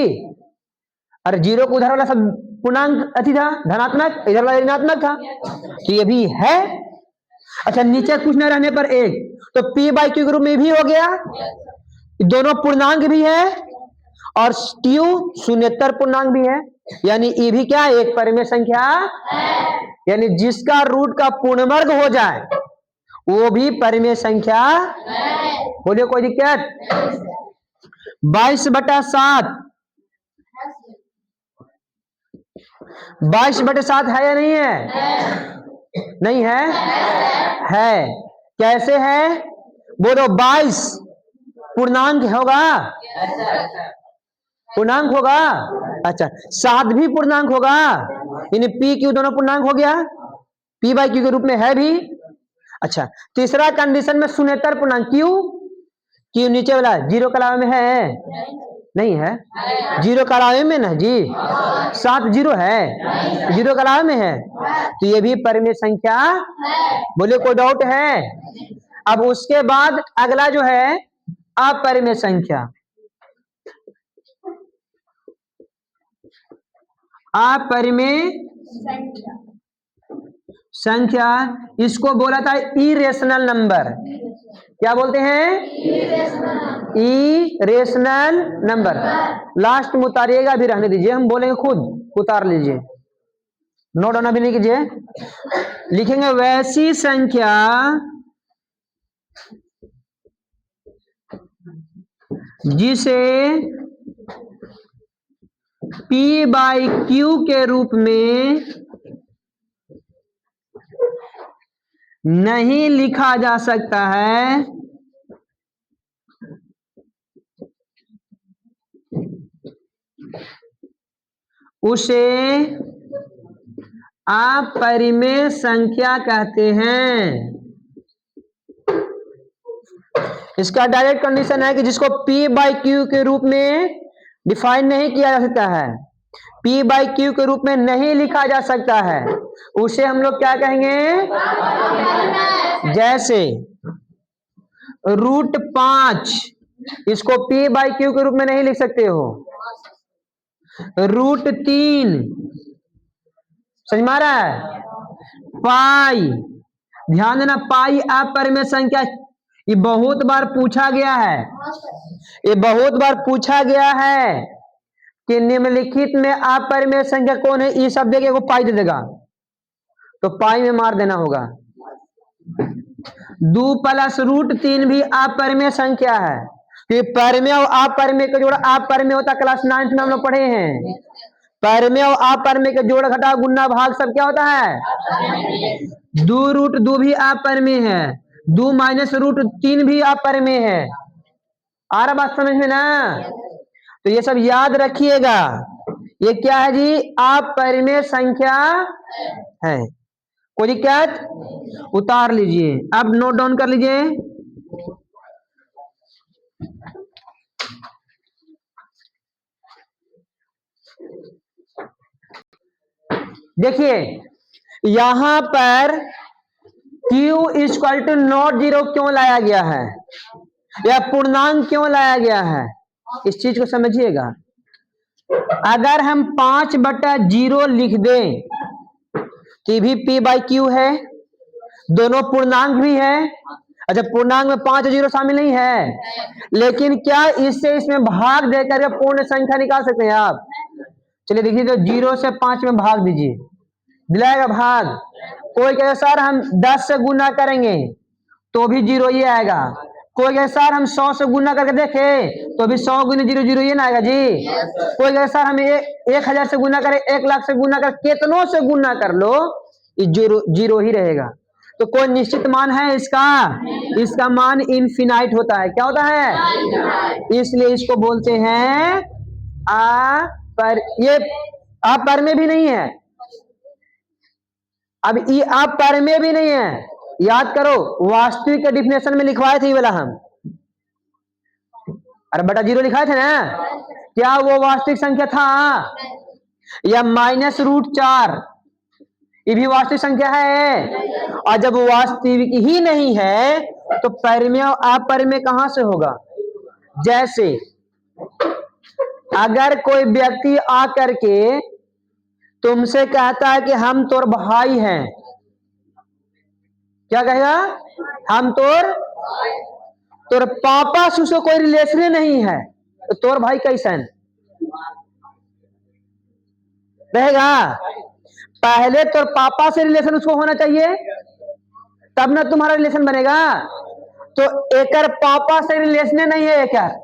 अरे 0 को उधर वाला सब पूर्णांक अति था धनात्मक, इधर वाला ऋणात्मक था, तो ये भी है। अच्छा, नीचे कुछ न रहने पर 1, तो P बाई Q के रूप में भी हो गया, दोनों पूर्णांक भी है, और Q शून्येतर पूर्णांक भी है, यानी ये भी क्या है, एक परिमेय संख्या, यानी जिसका रूट का पूर्ण वर्ग हो जाए वो भी परिमेय संख्या। बोलिए कोई दिक्कत। 22/7, 22/7 है या नहीं है, नहीं है, है। कैसे है बोलो, 22 पूर्णांक होगा, पूर्णांक होगा। अच्छा, 7 भी पूर्णांक होगा, यानी P Q दोनों पूर्णांक हो गया, P बाई Q के रूप में है भी। अच्छा, तीसरा कंडीशन में शून्येतर पूर्णांक Q नीचे वाला 0 के अलावा में है, नहीं है, 0 के अलावा में ना जी, 7 0 है, 0 के अलावा में है, तो ये भी परिमेय संख्या। बोले कोई डाउट है। अब उसके बाद अगला जो है अपरिमेय संख्या, अपरिमेय संख्या, इसको बोला था इरेशनल नंबर। क्या बोलते हैं, इरेशनल नंबर। लास्ट में उतारिएगा, अभी रहने दीजिए, हम बोलेंगे खुद, उतार लीजिए, नोट डाउन अभी नहीं कीजिए। लिखेंगे वैसी संख्या जिसे P बाई Q के रूप में नहीं लिखा जा सकता है, उसे अपरिमेय संख्या कहते हैं। इसका डायरेक्ट कंडीशन है कि जिसको P बाई Q के रूप में डिफाइन नहीं किया जा सकता है, P बाई Q के रूप में नहीं लिखा जा सकता है, उसे हम लोग क्या कहेंगे? जैसे √5, इसको P बाई Q के रूप में नहीं लिख सकते हो। √3, समझ में आ रहा है? पाई, ध्यान देना, पाई अपरिमेय संख्या, ये बहुत बार पूछा गया है, ये बहुत बार पूछा गया है कि निम्नलिखित में अपरिमेय संख्या कौन है? ये सब देके वो पाई दे देगा, तो पाई में मार देना होगा। 2 + √3 भी अपरिमेय संख्या है, कि परिमेय और अपरिमेय का जोड़ अपरिमेय होता है, क्लास 9th में हम लोग पढ़े हैं। परिमेय और अपरिमेय के जोड़ घटा गुना भाग सब क्या होता है? 2√2 भी अपरिमेय है, 2 - √3 भी अपरिमेय है। आ रहा बात समझ में ना? तो ये सब याद रखिएगा, ये क्या है जी? अपरिमेय संख्या है। कोई दिक्कत? उतार लीजिए, अब नोट डाउन कर लीजिए। देखिए यहां पर Q = नॉट 0 क्यों लाया गया है, या पूर्णांक क्यों लाया गया है, इस चीज को समझिएगा। अगर हम 5/0 लिख दें तो भी P बाई Q है, दोनों पूर्णांक भी है। अच्छा, पूर्णांक में 5 0 शामिल नहीं है, लेकिन क्या इससे इसमें भाग देकर पूर्ण संख्या निकाल सकते हैं आप? चलिए देखिए, तो 0 से 5 में भाग दीजिए, दिलाएगा भाग। कोई कहे सर हम 10 से गुना करेंगे तो भी 0 ही आएगा, कोई कहे सर हम 100 से गुना करके देखे तो भी 100 × 0 0 ये ना आएगा जी। कोई कहे सर हम 1000 से गुना करें, 1 लाख से गुना कर, कितनों से गुना कर लो, ये 0 ही रहेगा। तो कोई निश्चित मान है इसका? इसका मान इनफिनाइट होता है। क्या होता है? इसलिए इसको बोलते हैं ये अपरिमेय भी नहीं है। अब ये अपरिमेय भी नहीं है, याद करो, वास्तविक के डिफिनेशन में लिखवाए थे ये वाला हम। अरे बटा 0 लिखाए थे ना, क्या वो वास्तविक संख्या था? या -√4 ये भी वास्तविक संख्या है? और जब वास्तविक ही नहीं है तो परिमेय और अपरिमेय कहां से होगा? जैसे अगर कोई व्यक्ति आकर के तुमसे कहता है कि हम तोर भाई हैं, क्या कहेगा? हम तोर पापा से उसको कोई रिलेशन नहीं है, तो तोर भाई कैसन रहेगा? पहले तोर पापा से रिलेशन उसको होना चाहिए, तब ना तुम्हारा रिलेशन बनेगा। तो एकर पापा से रिलेशन नहीं है, एकर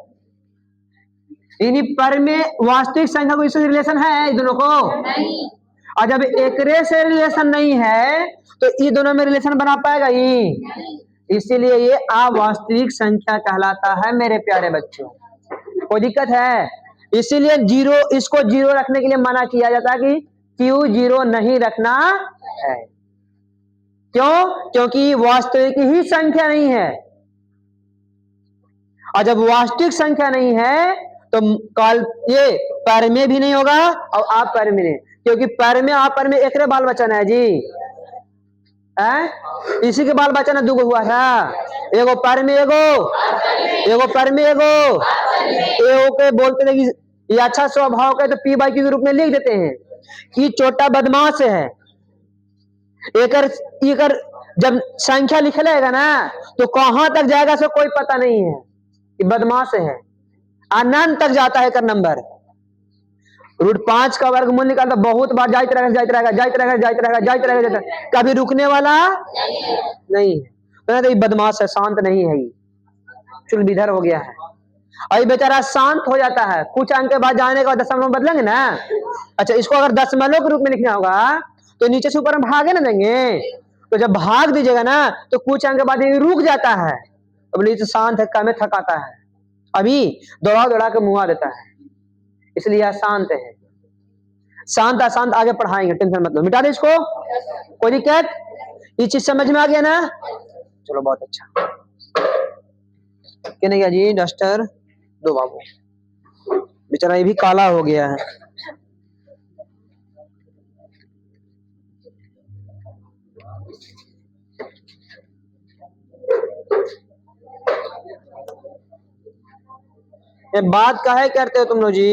यानी परिमेय वास्तविक संख्या को इससे रिलेशन है दोनों को नहीं। और जब एकरे से रिलेशन नहीं है तो ये दोनों में रिलेशन बना पाएगा ये? इसीलिए ये अवास्तविक संख्या कहलाता है मेरे प्यारे बच्चों। कोई दिक्कत है? इसीलिए 0, इसको 0 रखने के लिए मना किया जाता है कि Q 0 नहीं रखना है। क्यों? क्योंकि वास्तविक ही संख्या नहीं है, और जब वास्तविक संख्या नहीं है तो काल ये परिमेय भी नहीं होगा और अपरिमेय नहीं, क्योंकि परिमेय अपरिमेय एकरे बाल बचन है जी। इसी के बाल बचन दूगो हुआ था, एगो परिमेय एगो परिमेय एगो के बोलते थे कि ये अच्छा स्वभाव का, तो P बाई Q के रूप में लिख देते हैं कि छोटा बदमाश है। एकर जब संख्या लिखलेगा ना तो कहां तक जाएगा सो कोई पता नहीं है कि बदमाश है, अनंत तक जाता है एकर नंबर। √5 का वर्गमूल निकालता बहुत बार जाते रहेगा, कभी रुकने वाला नहीं है। तो ये बदमाश है, शांत नहीं है, ये चुल बिधर हो गया है, और ये बेचारा शांत हो जाता है। कुछ अंक के बाद जाने के बाद दशमलव बदलेंगे ना। अच्छा, इसको अगर दशमलव के रूप में लिखना होगा तो नीचे से ऊपर में भागे ना देंगे, तो जब भाग दीजिएगा ना तो कुछ अंक के बाद ये रुक जाता है, तो बोलिए तो शांत है, कम थकाता है, अभी दौड़ा के मुआ देता है, इसलिए शांत है। शांत अशांत आगे पढ़ाएंगे, टेंशन मत लो, मिटा दे इसको। कोई दिक्कत? ये चीज समझ में आ गया ना? चलो बहुत अच्छा। क्या नहीं गया जी डस्टर दो बाबू, बेचारा ये भी काला हो गया है। ये बात काहे करते हो तुम लोग जी?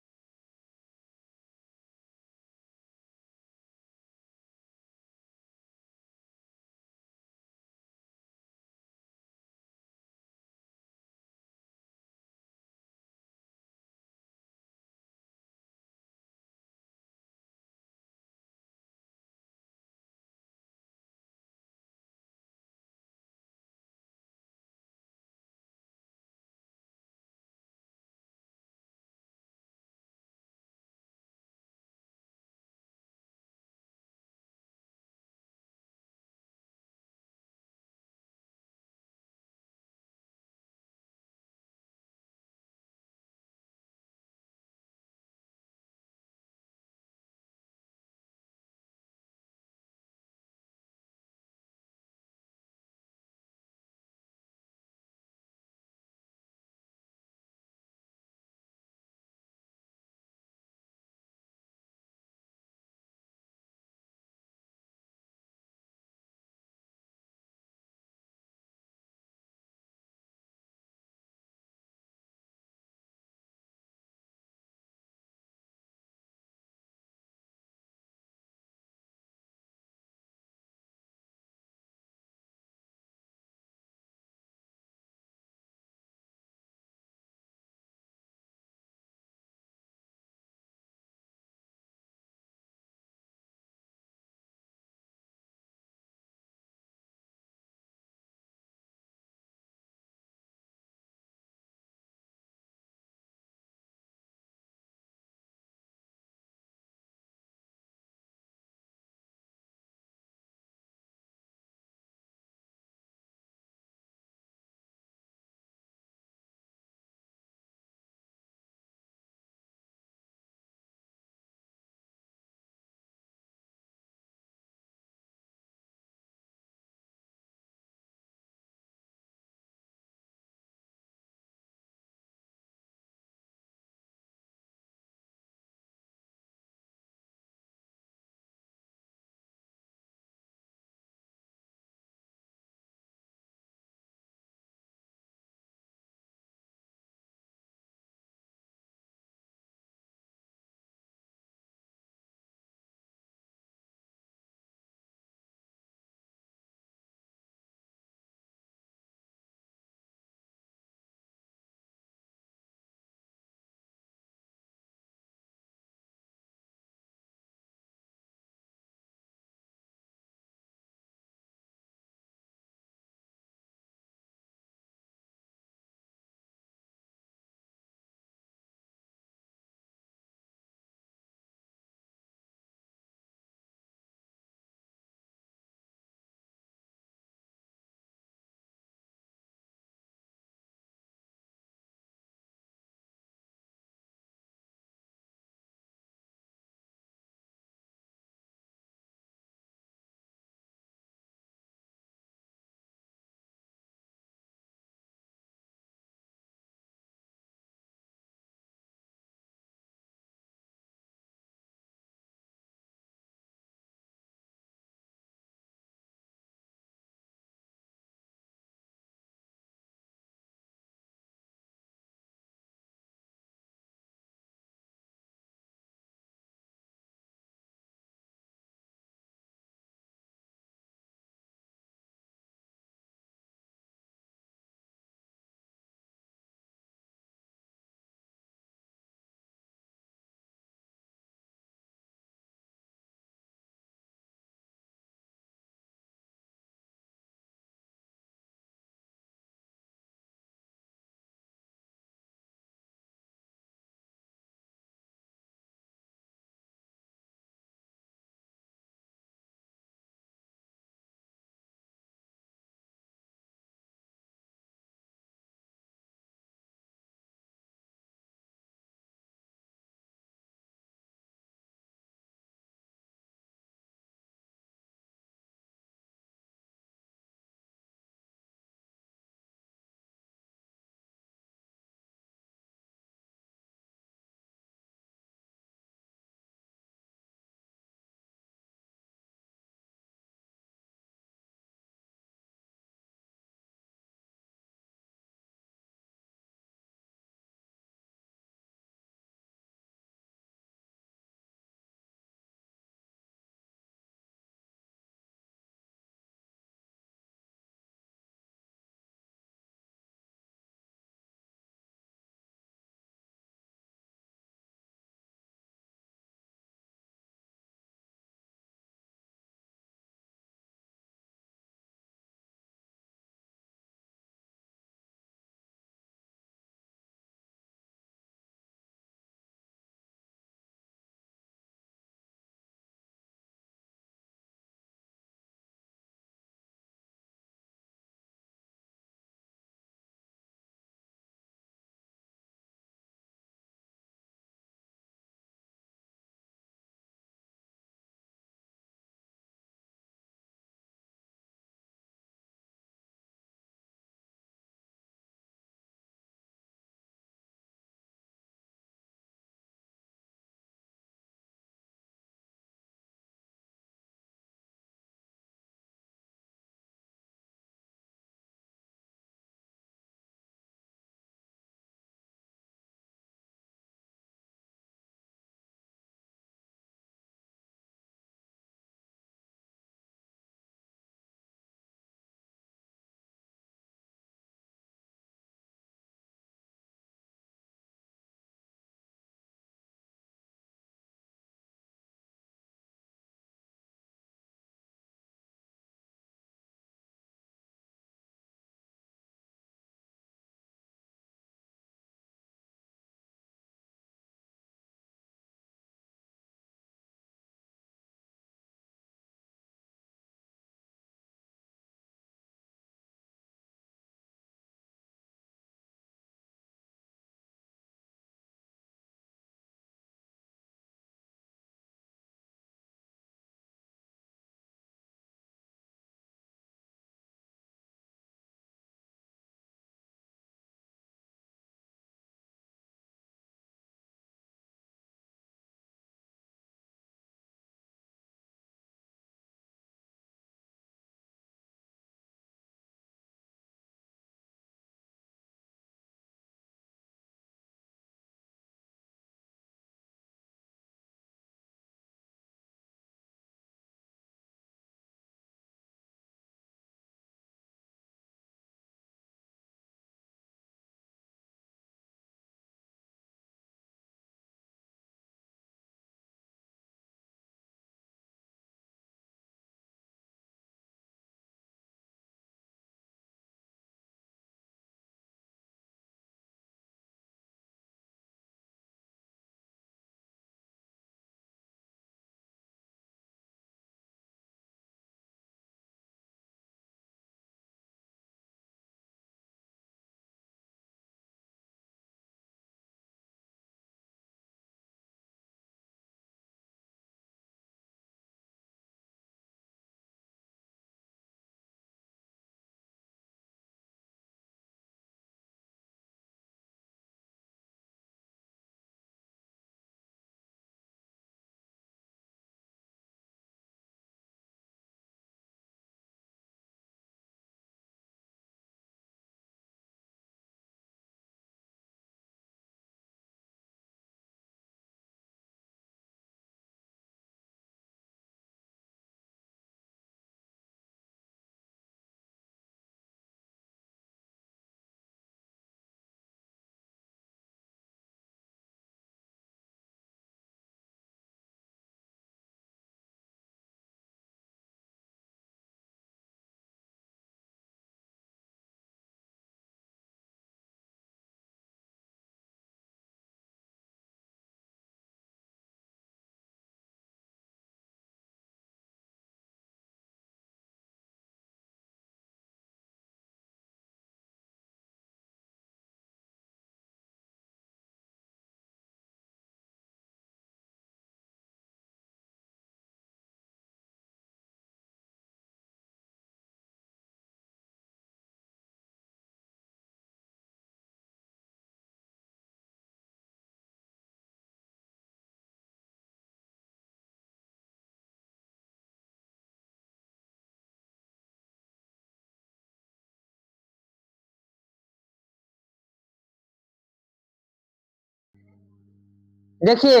देखिए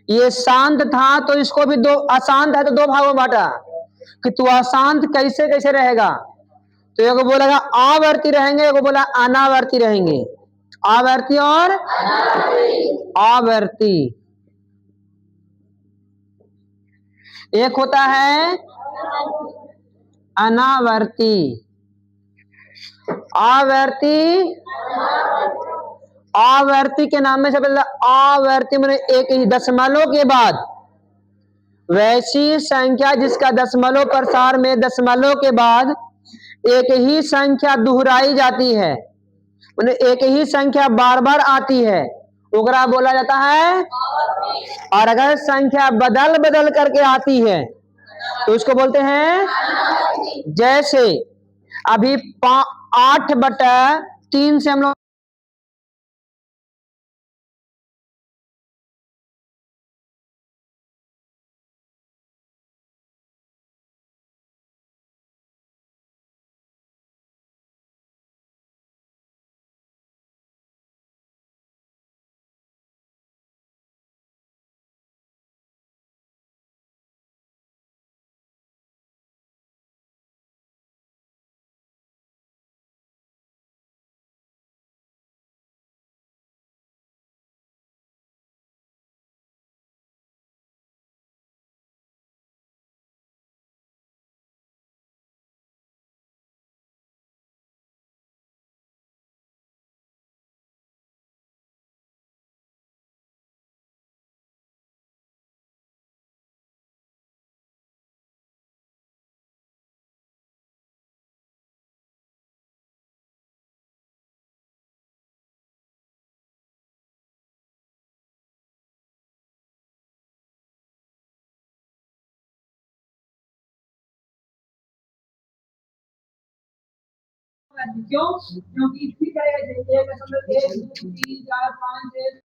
ये शांत था तो इसको भी दो, अशांत है तो दो भागों में बांटा कि तू अशांत कैसे कैसे रहेगा। तो एक बोलेगा आवर्ती रहेंगे, एक बोला अनावर्ती रहेंगे। आवर्ती और आवर्ती। एक होता है अनावर्ती, आवर्ती। आवर्ती के नाम में से पहले आवर्ती मैंने एक ही दशमलव के बाद वैसी संख्या जिसका दशमलव प्रसार में दशमलव के बाद एक ही संख्या दोहराई जाती है, मैंने एक ही संख्या बार बार आती है, ओकरा बोला जाता है। और अगर संख्या बदल बदल करके आती है तो उसको बोलते हैं, जैसे अभी 8/3 से हम लोग क्यों? क्योंकि इसी तरह 1, 2, 3, 4, 5, 6